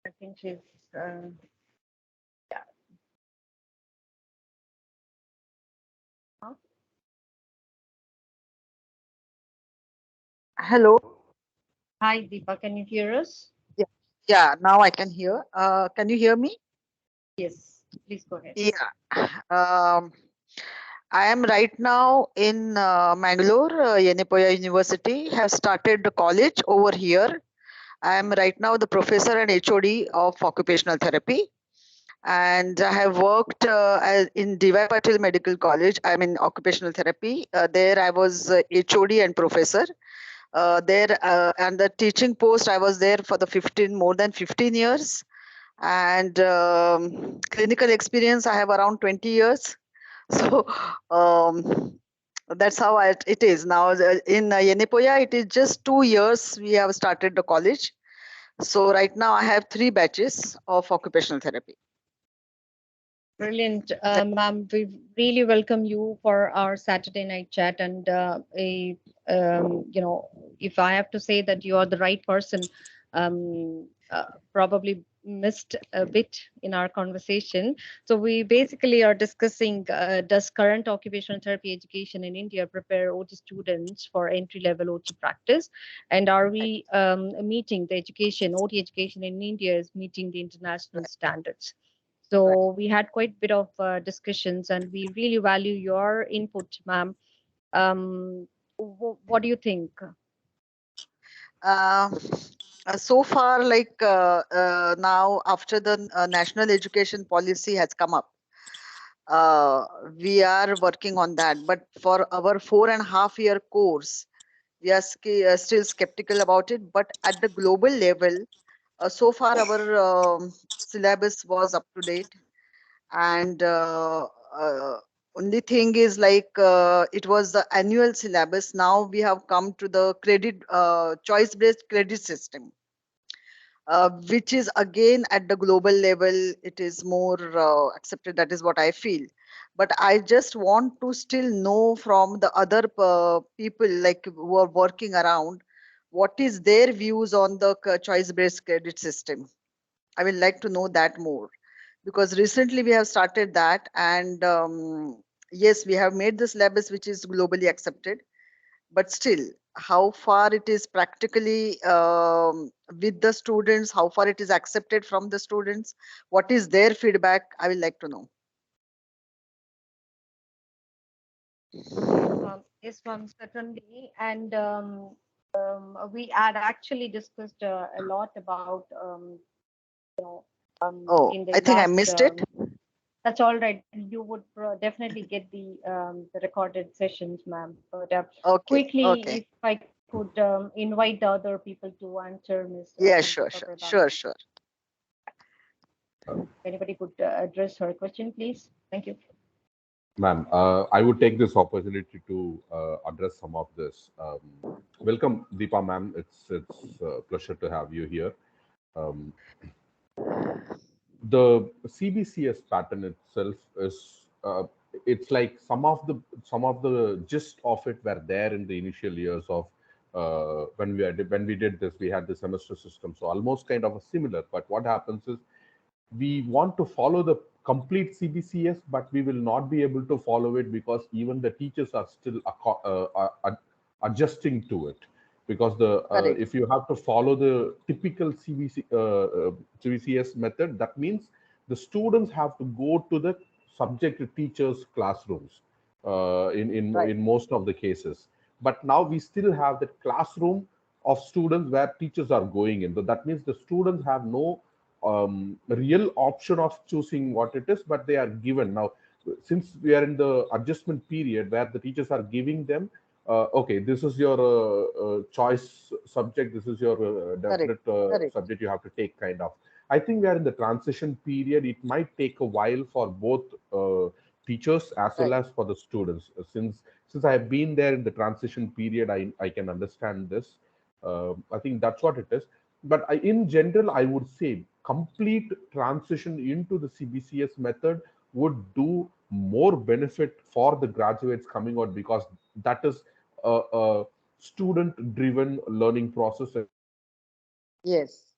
I think she's, yeah. Huh? Hello. Hi, Deepa, can you hear us? Yeah, yeah, now I can hear. Can you hear me? Yes, please go ahead. Yeah. Um, I am right now in Mangalore, Yenepoya University. Have started the college over here. I am right now the professor and HOD of occupational therapy, and I have worked in DY Patil Medical College. I'm in occupational therapy. There I was HOD and professor. There and the teaching post I was there for the more than 15 years, and clinical experience I have around 20 years. So that's how it is now. In Yenepoya, it is just 2 years we have started the college. So right now I have 3 batches of occupational therapy. Brilliant. Ma'am, we really welcome you for our Saturday night chat. And if I have to say that you are the right person probably missed a bit in our conversation. So we basically are discussing, does current occupational therapy education in India prepare OT students for entry level OT practice, and are we meeting the education, OT education in India is meeting the international standards. So we had quite a bit of discussions, and we really value your input, ma'am. What do you think? Uh, so far, like now, after the national education policy has come up, uh, we are working on that. But for our 4.5 year course, we are still skeptical about it. But at the global level, so far our syllabus was up to date, and uh, only thing is like it was the annual syllabus. Now we have come to the credit choice based credit system, which is again at the global level it is more accepted. That is what I feel. But I just want to still know from the other people like who are working around, what is their views on the choice based credit system. I would like to know that more, because recently we have started that, and yes, we have made the syllabus which is globally accepted, but still how far it is practically with the students, how far it is accepted from the students, what is their feedback, I would like to know. Yes, ma'am, certainly. And we had actually discussed a lot about, you know, Oh, in the I think I last. missed it. That's all right. You would definitely get the recorded sessions, ma'am. But Okay, quickly, okay. if I could invite the other people to answer Ms. Yeah, sure, Chandrika sure, Pradhan. sure, sure. Anybody could address her question, please? Thank you. Ma'am, I would take this opportunity to address some of this. Welcome, Deepa ma'am. It's a pleasure to have you here. Um, the CBCS pattern itself is it's like some of the gist of it were there in the initial years of when we did this. We had the semester system, so almost kind of a similar. But what happens is we want to follow the complete CBCS, but we will not be able to follow it because even the teachers are still adjusting to it. Because the Correct. if you have to follow the typical CBCS method, that means the students have to go to the subject teachers' classrooms Right. in most of the cases. But now we still have that classroom of students where teachers are going in. So that means the students have no real option of choosing what it is, but they are given. Now, since we are in the adjustment period where the teachers are giving them, okay, this is your choice subject, this is your Correct. definite Correct. subject you have to take, kind of. I think we are in the transition period. It might take a while for both teachers as well Right. as for the students. Since I have been there in the transition period, I can understand this. I think that's what it is. But in general, I would say complete transition into the CBCS method would do more benefit for the graduates coming out, because that is a student driven learning process, and Yes.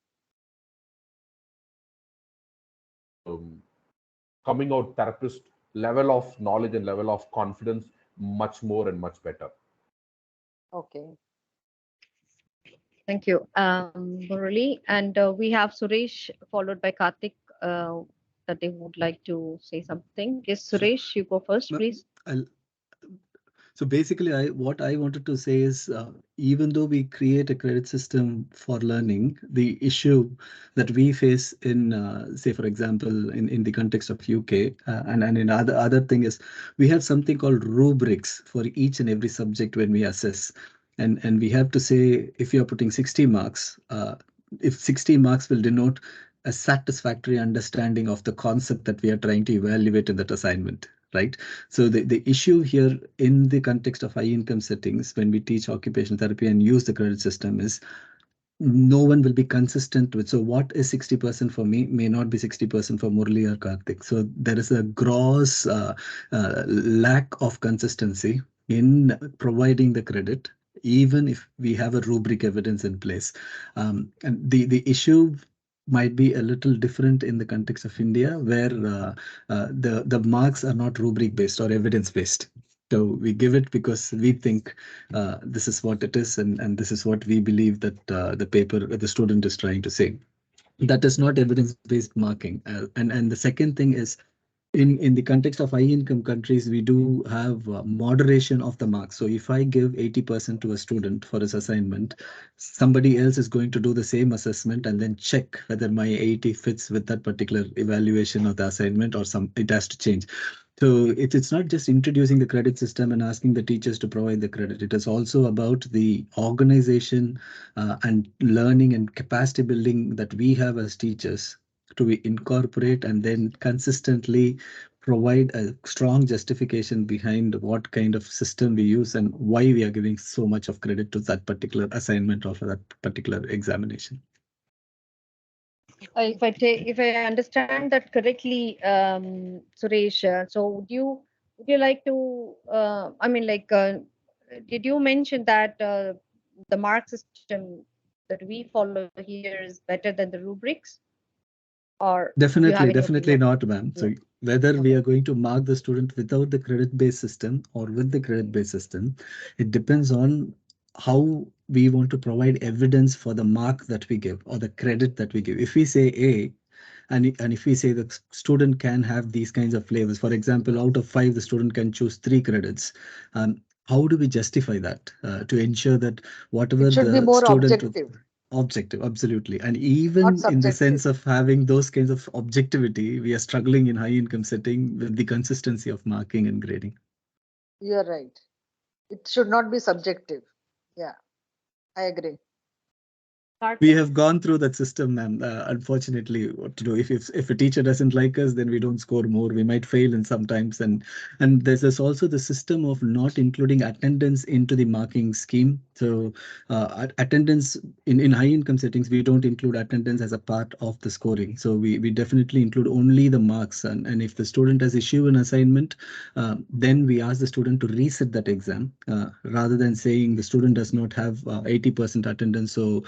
coming out therapist level of knowledge and level of confidence much more and much better. Okay. Thank you, Murali. And we have Suresh followed by Karthik that they would like to say something. Yes, So, Suresh, you go first, please. I'll, so basically, what I wanted to say is, even though we create a credit system for learning, the issue that we face in, say, for example, in the context of UK, and in other thing is, we have something called rubrics for each and every subject when we assess, and we have to say if you are putting 60 marks, if 60 marks will denote a satisfactory understanding of the concept that we are trying to evaluate in that assignment, right? So the issue here in the context of high income settings, when we teach occupational therapy and use the credit system, is no one will be consistent with. So what is 60% for me may not be 60% for Murli or Karthik. So there is a gross lack of consistency in providing the credit, even if we have a rubric evidence in place. And the issue might be a little different in the context of India, where the marks are not rubric based or evidence based. So we give it because we think this is what it is, and this is what we believe that the student is trying to say. That is not evidence based marking. And the second thing is, in the context of high income countries, we do have moderation of the marks. So if I give 80% to a student for his assignment, somebody else is going to do the same assessment and then check whether my 80 fits with that particular evaluation of the assignment, or some it has to change. So it's not just introducing the credit system and asking the teachers to provide the credit. It is also about the organization and learning and capacity building that we have as teachers to incorporate and then consistently provide a strong justification behind what kind of system we use and why we are giving so much of credit to that particular assignment or for that particular examination. If I understand that correctly, Suresh, so would you like to? I mean, like, did you mention that the mark system that we follow here is better than the rubrics, or do you have any Definitely opinion? not, ma'am. Yeah. So whether we Okay. are going to mark the student without the credit-based system or with the credit-based system, it depends on how we want to provide evidence for the mark that we give or the credit that we give. If we say A, and if we say the student can have these kinds of flavors, for example, out of 5, the student can choose 3 credits. How do we justify that to ensure that whatever It should be the more student objective, objective, absolutely. And not even in the subjective. sense of having those kinds of objectivity, we are struggling in high income setting with the consistency of marking and grading. You're right. It should not be subjective. Yeah, I agree. We Karthik? have gone through that system, and unfortunately, what to do? If a teacher doesn't like us, then we don't score more. We might fail in sometimes, and there's this also the system of not including attendance into the marking scheme. So attendance in high income settings, we don't include attendance as a part of the scoring. So we definitely include only the marks, and if the student has issued an assignment, then we ask the student to reset that exam rather than saying the student does not have 80% attendance. So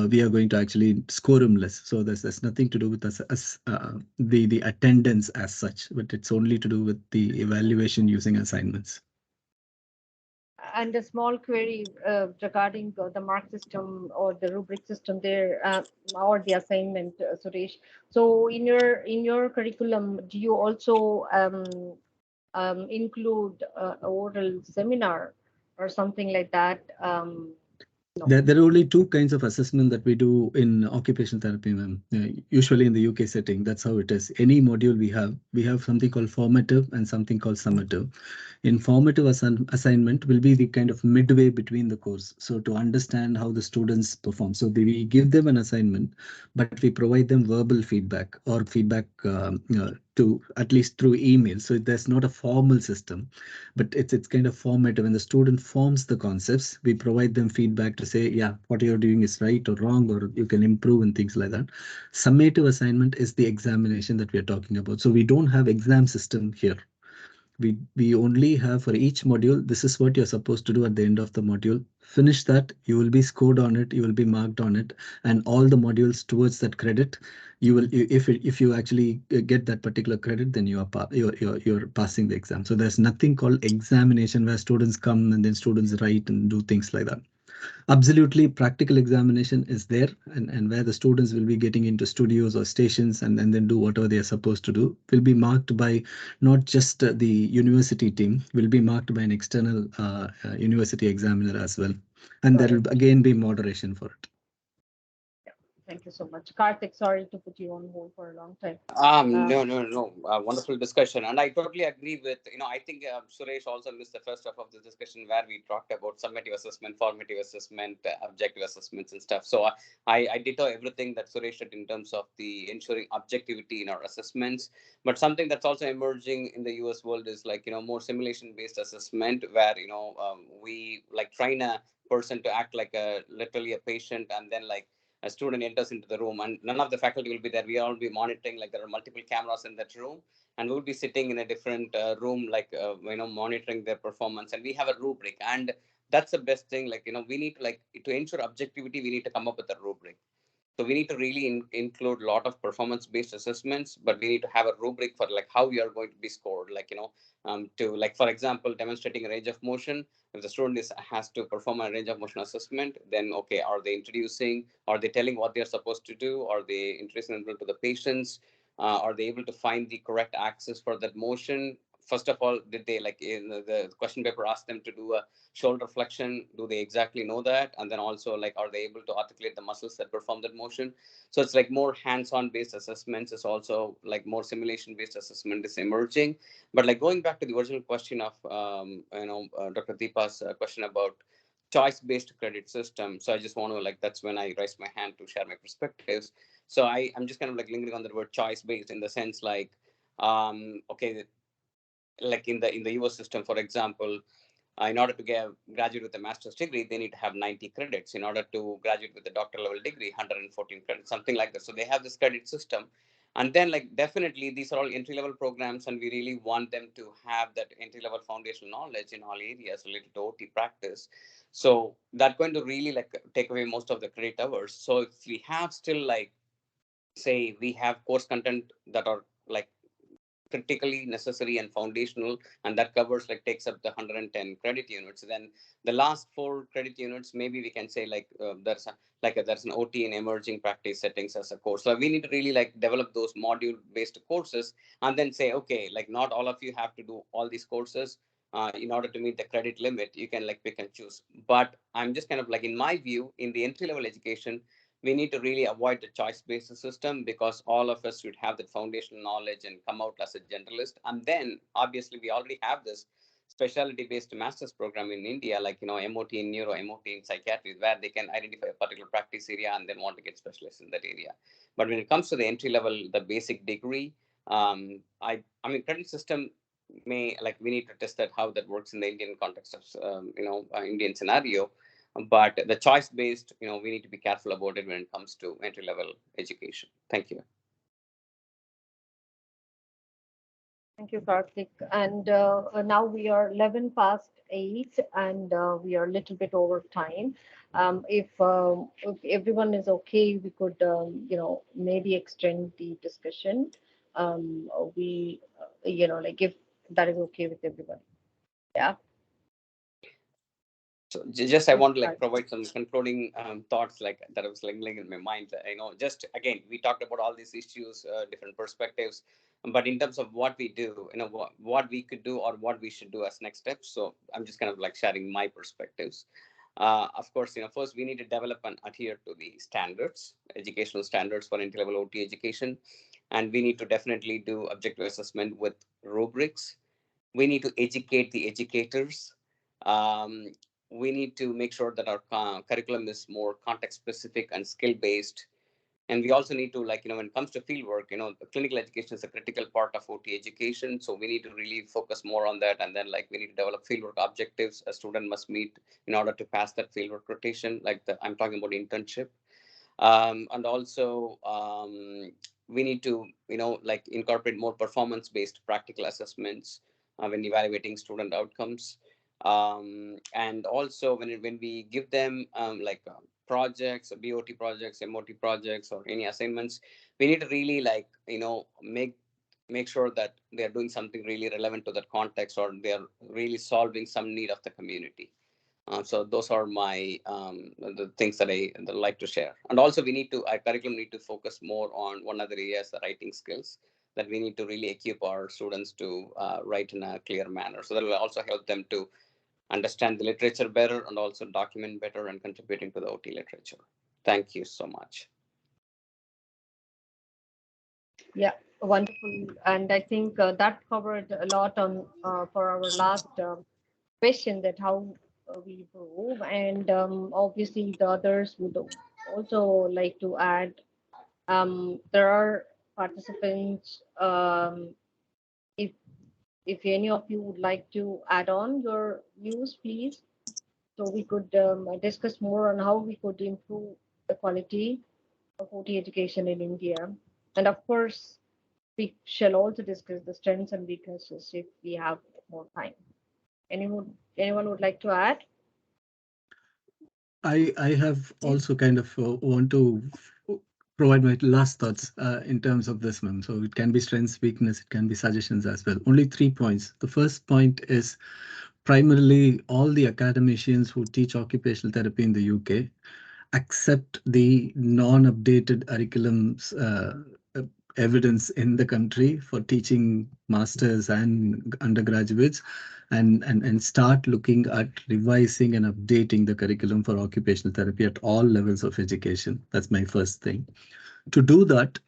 we are going to actually score him less. So there's nothing to do with the attendance as such, but it's only to do with the evaluation using assignments. And a small query regarding the mark system or the rubric system there, or the assignment, Suresh. So in your curriculum, do you also include a oral seminar or something like that? No. There are only 2 kinds of assessment that we do in occupational therapy, ma'am. Usually in the UK setting, that's how it is. Any module we have something called formative and something called summative. In formative assignment will be the kind of midway between the course. So to understand how the students perform. So we give them an assignment, but we provide them verbal feedback or feedback to at least through email. So there's not a formal system, but it's kind of formative. When the student forms the concepts, we provide them feedback to say, yeah, what you're doing is right or wrong, or you can improve and things like that. Summative assignment is the examination that we are talking about. So we don't have exam system here. We only have for each module, this is what you're supposed to do at the end of the module. Finish that, you will be scored on it, you will be marked on it, and all the modules towards that credit, if you actually get that particular credit, then you're passing the exam. So there's nothing called examination where students come and then students write and do things like that. Absolutely, practical examination is there, and where the students will be getting into studios or stations and then do whatever they are supposed to do, will be marked by not just the university team, will be marked by an external university examiner as well. And there will Correct. again be moderation for it. Yeah. Thank you so much. Karthik, sorry to put you on hold for a long time. No, Um, no, no. Wonderful discussion, and I totally agree with. I think Suresh also missed the first half of the discussion where we talked about summative assessment, formative assessment, objective assessments, and stuff. So I ditto everything that Suresh did in terms of the ensuring objectivity in our assessments. But something that's also emerging in the US world is like more simulation based assessment, where we like train a person to act like a literally a patient, and then like a student enters into the room and none of the faculty will be there. We all be monitoring, like there are multiple cameras in that room, and we'll be sitting in a different room, like monitoring their performance, and we have a rubric. And that's the best thing, like we need to, like, to ensure objectivity, we need to come up with a rubric. So we need to really include a lot of performance-based assessments, but we need to have a rubric for like how we are going to be scored. Like, to like, for example, demonstrating a range of motion. If the student has to perform a range of motion assessment, then okay, are they introducing, are they telling what they're supposed to do? Are they introducing them to the patients? Are they able to find the correct axis for that motion? First of all, did they, like in the question paper asked them to do a shoulder flexion? Do they exactly know that? And then also, like, are they able to articulate the muscles that perform that motion? So it's like more hands-on based assessments is also like more simulation based assessment is emerging. But like going back to the original question of Dr. Deepa's question about choice-based credit system. So I just want to, like, that's when I raised my hand to share my perspectives. So I'm just kind of like lingering on the word choice-based in the sense like, okay, like in the US system, for example, in order to graduate with a master's degree, they need to have 90 credits. In order to graduate with a doctoral level degree, 114 credits, something like that. So they have this credit system. And then, like, definitely these are all entry level programs, and we really want them to have that entry level foundational knowledge in all areas related to OT practice. So that's going to really like take away most of the credit hours. So if we have still, like, say we have course content that are like critically necessary and foundational, and that covers, like, takes up the 110 credit units, then the last 4 credit units, maybe we can say like there's an OT in emerging practice settings as a course. So we need to really like develop those module based courses, and then say, okay, like not all of you have to do all these courses. In order to meet the credit limit, you can like pick and choose. But I'm just kind of like, in my view, in the entry level education, we need to really avoid the choice-based system, because all of us should have that foundational knowledge and come out as a generalist. And then obviously we already have this specialty-based master's program in India, like, MOT in neuro, MOT in psychiatry, where they can identify a particular practice area and then want to get specialists in that area. But when it comes to the entry level, the basic degree, I mean, credit system may, like, we need to test that how that works in the Indian context of Indian scenario. But the choice based, we need to be careful about it when it comes to entry level education. Thank you. Thank you, Karthik. And now we are 11 past 8, and we are a little bit over time. If everyone is okay, we could, maybe extend the discussion. We, like, if that is okay with everyone. Yeah. So just I Yes, want to like Karthik. provide some concluding thoughts like that I was like in my mind. Just again, we talked about all these issues, different perspectives, but in terms of what we do, what we could do or what we should do as next steps. So I'm just kind of like sharing my perspectives. Of course, first we need to develop and adhere to the standards, educational standards for entry level OT education, and we need to definitely do objective assessment with rubrics. We need to educate the educators. Um, we need to make sure that our curriculum is more context specific and skill based. And we also need to, like, when it comes to field work, clinical education is a critical part of OT education. So we need to really focus more on that. And then, like, we need to develop fieldwork objectives a student must meet in order to pass that fieldwork rotation. Like I'm talking about internship. And also, we need to, like, incorporate more performance based practical assessments when evaluating student outcomes. And also when we give them projects, BOT projects, MOT projects, or any assignments, we need to really, like, make sure that they are doing something really relevant to that context, or they are really solving some need of the community. So those are my the things that that I like to share. And also, our curriculum need to focus more on one other area, is the writing skills, that we need to really equip our students to write in a clear manner. So that will also help them to understand the literature better and also document better and contributing to the OT literature. Thank you so much. Yeah, wonderful. And I think that covered a lot on for our last question, that how we improve. And obviously, the others would also like to add. There are participants. If any of you would like to add on your views, please, so we could discuss more on how we could improve the quality of OT education in India. And of course, we shall also discuss the strengths and weaknesses if we have more time. Anyone would like to add? I have also kind of want to provide my last thoughts in terms of this, ma'am. So it can be strengths, weakness, it can be suggestions as well. Only 3 points. The first point is primarily all the academicians who teach occupational therapy in the UK accept the non-updated curriculums evidence in the country for teaching masters and undergraduates, and start looking at revising and updating the curriculum for occupational therapy at all levels of education. That's my first thing. To do that,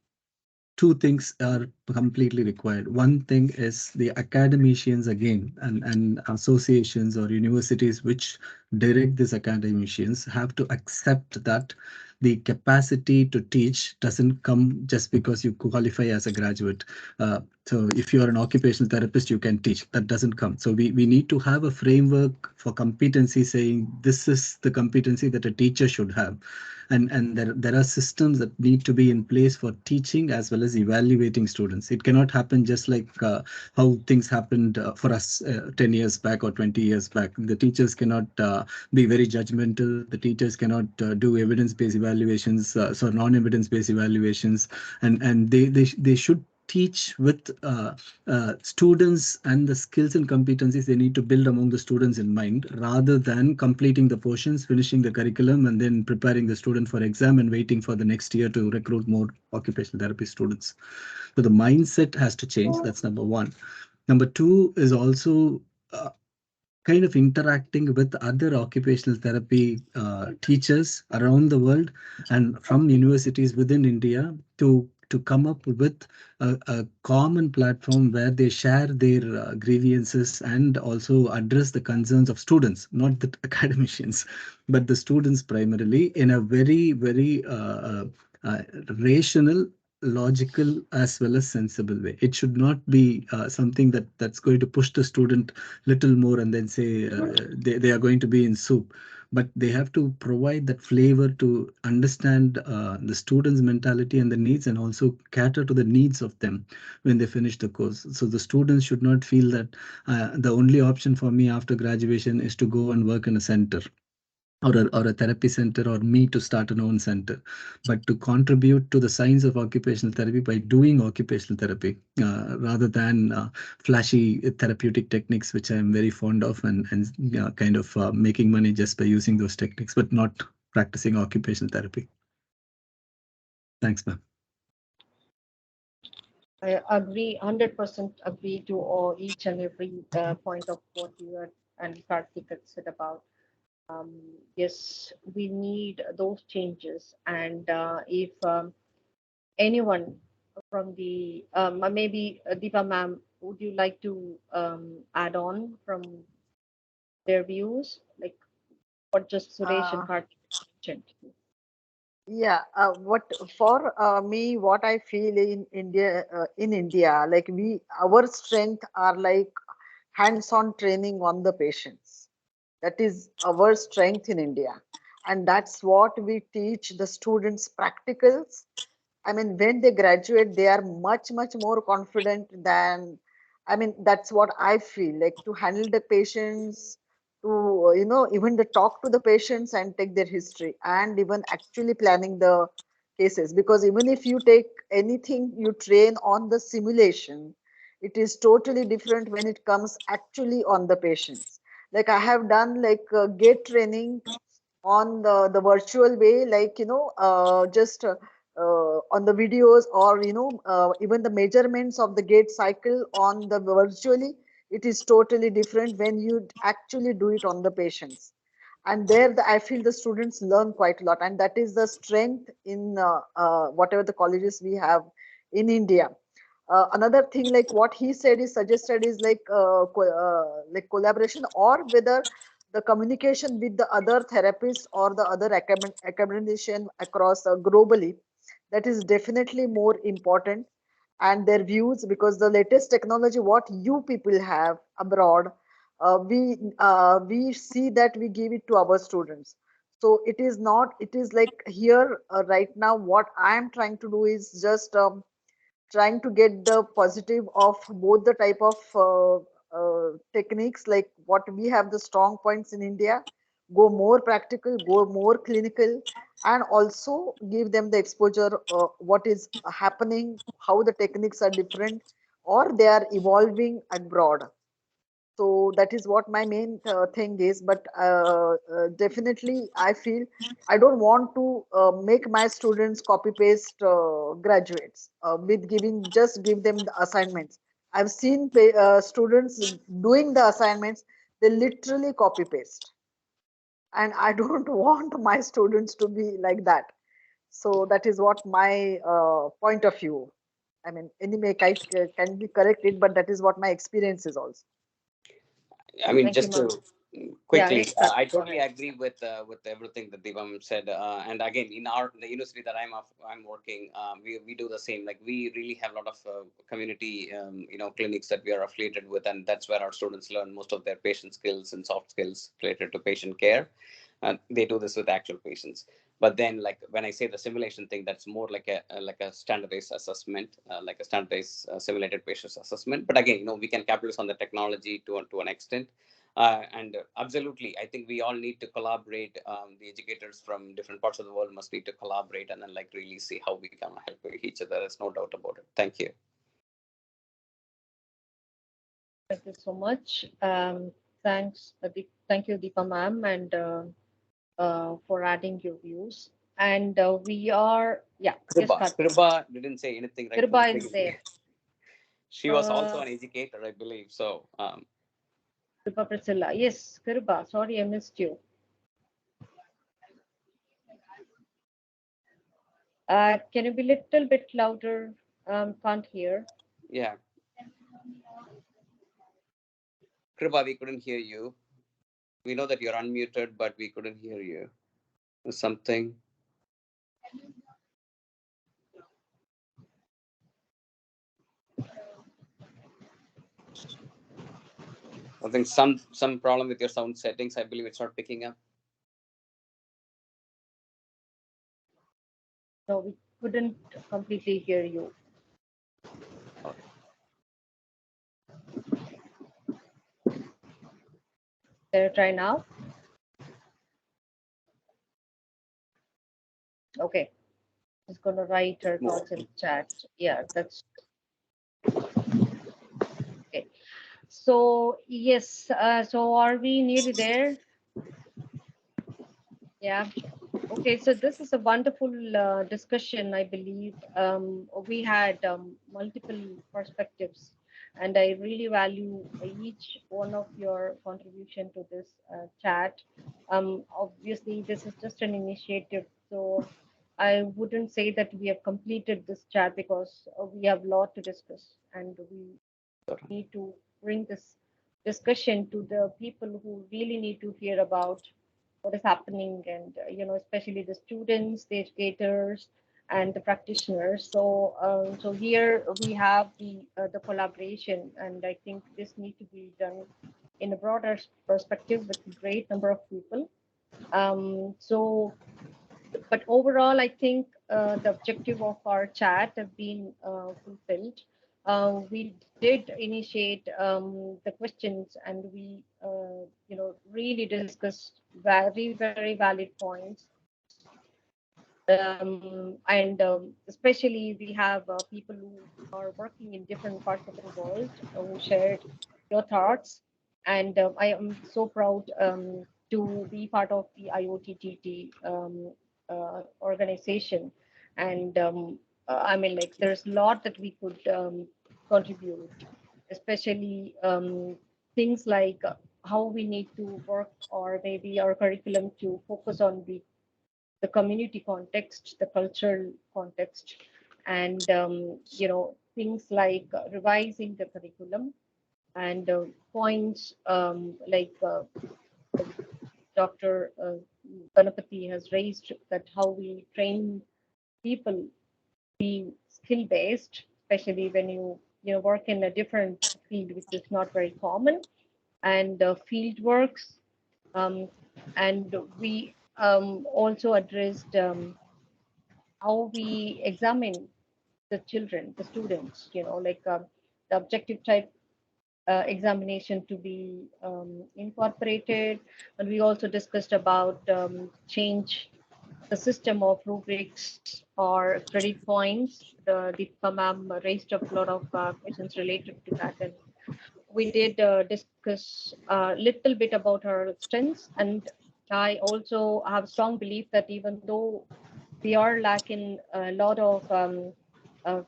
two things are completely required. One thing is the academicians again, and associations or universities which direct these academicians have to accept that the capacity to teach doesn't come just because you qualify as a graduate. So if you are an occupational therapist, you can teach. That doesn't come. So we need to have a framework for competency saying this is the competency that a teacher should have. And there are systems that need to be in place for teaching as well as evaluating students. It cannot happen just like how things happened for us 10 years back or 20 years back. The teachers cannot be very judgmental. The teachers cannot do evidence-based evaluations, so non-evidence-based evaluations, and they should teach with students and the skills and competencies they need to build among the students in mind, rather than completing the portions, finishing the curriculum, and then preparing the student for exam and waiting for the next year to recruit more occupational therapy students. So the mindset has to change. That's number one. Number two is also kind of interacting with other occupational therapy teachers around the world and from universities within India to come up with a common platform where they share their grievances and also address the concerns of students, not the academicians, but the students primarily in a very, very rational, logical as well as sensible way. It should not be something that's going to push the student little more and then say they are going to be in soup, but they have to provide that flavor to understand the students' mentality and the needs, and also cater to the needs of them when they finish the course. So the students should not feel that the only option for me after graduation is to go and work in a center or a therapy center, or me to start an own center, but to contribute to the science of occupational therapy by doing occupational therapy rather than flashy therapeutic techniques, which I'm very fond of, and kind of making money just by using those techniques, but not practicing occupational therapy. Thanks, ma'am. I agree, 100% agree to all, each and every point of what you and Karthik had said about. Um, yes, we need those changes. And if anyone from the, maybe Deepa ma'am, would you like to add on from their views, like what just Suresh and Uh, Karthik mentioned? yeah, what for me, what I feel in India, like our strength are like hands-on training on the patients. That is our strength in India, and that's what we teach the students practicals. I mean, when they graduate, they are much, much more confident than, I mean, that's what I feel like, to handle the patients, to, even to talk to the patients and take their history, and even actually planning the cases. Because even if you take anything, you train on the simulation, it is totally different when it comes actually on the patients. Like I have done like gate training on the virtual way, like just on the videos, or even the measurements of the gate cycle on the virtually, it is totally different when you actually do it on the patients. And there I feel the students learn quite a lot, and that is the strength in whatever the colleges we have in India. Another thing, like what he said is suggested, is like collaboration, or whether the communication with the other therapists or the other academician across globally, that is definitely more important. And their views, because the latest technology what you people have abroad, we see that we give it to our students. So it is not, it is like here right now what I am trying to do is just trying to get the positive of both the type of techniques, like what we have the strong points in India, go more practical, go more clinical, and also give them the exposure what is happening, how the techniques are different or they are evolving abroad. So that is what my main thing is. But definitely I feel I don't want to make my students copy paste graduates with giving, just give them the assignments. I've seen students doing the assignments, they literally copy paste, and I don't want my students to be like that. So that is what my point of view. I mean, anyway, can be corrected, but that is what my experience is also. I mean, Thank you, just to ma'am. Yeah, quickly, yes, sir. I Go totally ahead. agree with everything that Devam said. And again, in our the university that I'm working, we do the same. Like we really have a lot of community, clinics that we are affiliated with, and that's where our students learn most of their patient skills and soft skills related to patient care. And they do this with actual patients. But then, like when I say the simulation thing, that's more like a standardized assessment, like a standardized simulated patient assessment. But again, we can capitalize on the technology to an extent. And absolutely, I think we all need to collaborate. The educators from different parts of the world must need to collaborate and then like really see how we can help each other. There's no doubt about it. Thank you. Thank you so much. Thanks, thank you, Deepa ma'am, and for adding your views. And we are, yeah, yes, Kriba. Karthik. Kriba didn't say anything right from the Kirba is beginning. there. She was also Uh, an educator, I believe. So, Kirba Priscilla. Yes, Kirba. Sorry, I missed you. Can you be little bit louder? Can't hear. yeah, Kriba, we couldn't hear you. We know that you're unmuted, but we couldn't hear you. Something. I think some problem with your sound settings. I believe it's not picking up. No, we couldn't completely hear you. Okay. Can you try now? Okay. Just gonna write her Move thoughts in on. the chat. Yeah, that's okay. So yes, so are we nearly there? Yeah. Okay, so this is a wonderful discussion, I believe. We had multiple perspectives, and I really value each one of your contribution to this chat. Obviously, this is just an initiative, so I wouldn't say that we have completed this chat because we have a lot to discuss, and we need to bring this discussion to the people who really need to hear about what is happening, and especially the students, the educators, and the practitioners. So here we have the collaboration, and I think this need to be done in a broader perspective with a great number of people. So but overall, I think the objective of our chat have been fulfilled. We did initiate the questions, and we, really discussed very valid points. And especially we have people who are working in different parts of the world who shared your thoughts. And I am so proud to be part of the IOTTT organization. And I mean, like, there's a lot that we could contribute, especially things like how we need to work, or maybe our curriculum to focus on the community context, the cultural context, and things like revising the curriculum, and points like Dr. Ganapati has raised, that how we train people be skill based, especially when you work in a different field which is not very common, and field works, um, and we also addressed how we examine the children, the students, like the objective type examination to be incorporated. And we also discussed about change the system of rubrics or credit points. The Deepa ma'am raised up a lot of questions related to that, and we did discuss a little bit about her strengths. And I also have strong belief that even though we are lacking a lot of uh,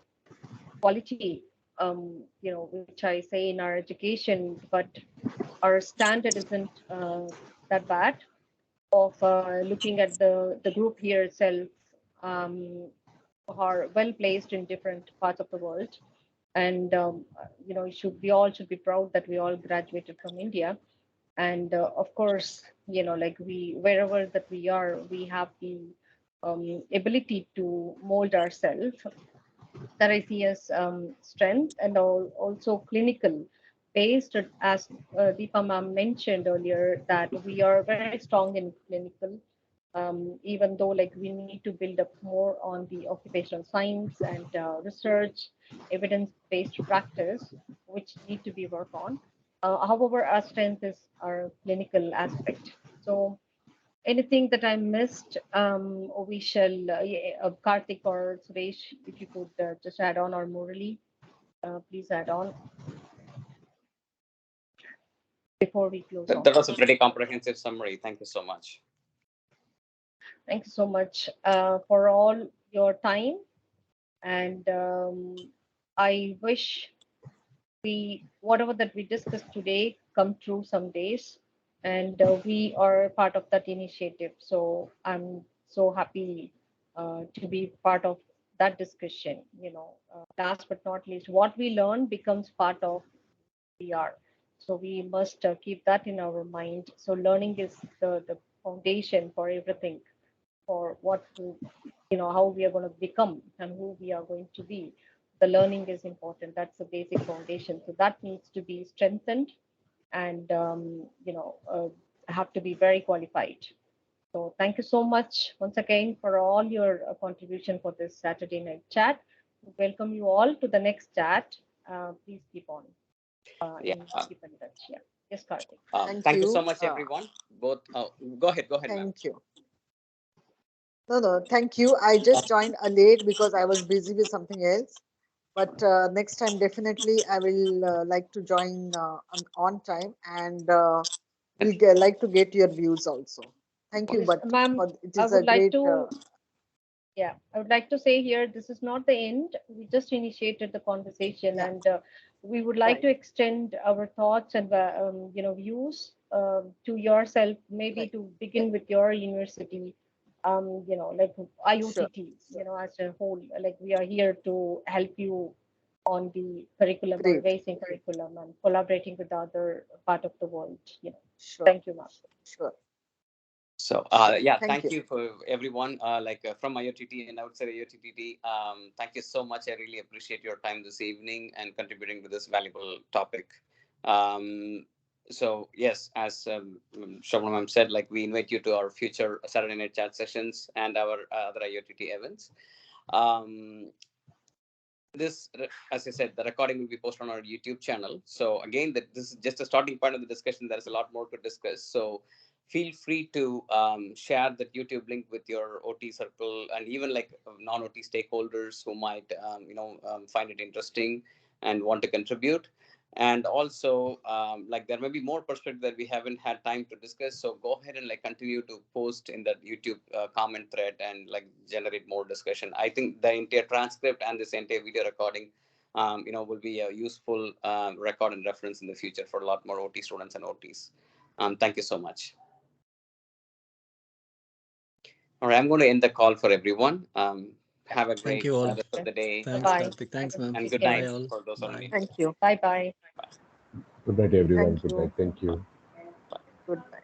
quality, which I say in our education, but our standard isn't that bad of looking at the group here itself, um, are well placed in different parts of the world. And we all should be proud that we all graduated from India. And of course, like we wherever that we are, we have the ability to mold ourselves, that I see as strength, and also clinical based, as Deepa ma'am mentioned earlier, that we are very strong in clinical, even though like we need to build up more on the occupational science and research, evidence-based practice, which need to be worked on. However, our strength is our clinical aspect. So anything that I missed, we shall, Karthik or Suresh, if you could just add on, or Murali, please add on before we close off. That was a pretty comprehensive summary. Thank you so much. Thank you so much for all your time. And I wish whatever that we discussed today come true some days. And we are part of that initiative. So I'm so happy to be part of that discussion. Last but not least, what we learn becomes part of who we are. So we must keep that in our mind. So learning is the foundation for everything, for how we are going to become and who we are going to be. The learning is important. That's the basic foundation. So that needs to be strengthened, and have to be very qualified. So thank you so much once again for all your contribution for this Saturday night chat. Welcome you all to the next chat. Please keep on. Yeah. Keep in touch. Yeah. Yes, Karthik. Thank you so much, everyone. Both. Go ahead. Go ahead, ma'am. Thank you. No, thank you. I just joined late because I was busy with something else. But next time, definitely, I will like to join on time, and we like to get your views also. Thank you. Yes, But ma'am, it I is a would like great. to Yeah, I would like to say here, this is not the end. We just initiated the conversation, Yeah. and we would like Right. to extend our thoughts and views to yourself, maybe Right. to begin with your university, like Sure. IOTT, as a whole. Like we are here to help you on the curriculum or Great. raising curriculum and collaborating with the other part of the world. Sure. Thank you, ma'am. Sure. So Sure. yeah, Thank thank you. you for everyone from IOTT and outside IOTT. Thank you so much. I really appreciate your time this evening and contributing to this valuable topic. So yes, as Shobana ma'am said, like we invite you to our future Saturday night chat sessions and our other IOTT events. This, as I said, the recording will be posted on our YouTube channel. So again, this is just a starting point of the discussion. There is a lot more to discuss. So feel free to share that YouTube link with your OT circle and even like non-OT stakeholders who might find it interesting and want to contribute. And also like there may be more perspective that we haven't had time to discuss, so go ahead and like continue to post in that YouTube comment thread and like generate more discussion. I think the entire transcript and this entire video recording will be a useful record and reference in the future for a lot more OT students and OTs. Thank you so much. All right, I'm going to end the call for everyone. Have a Thank great you all. rest of the day. Thanks, Bye-bye. Karthik. Thanks, ma'am. And good Take Bye night care. all. for those on Bye. mute. Thank you. Bye-bye. Good night, everyone. Thank Good you. night. Thank you. Goodbye.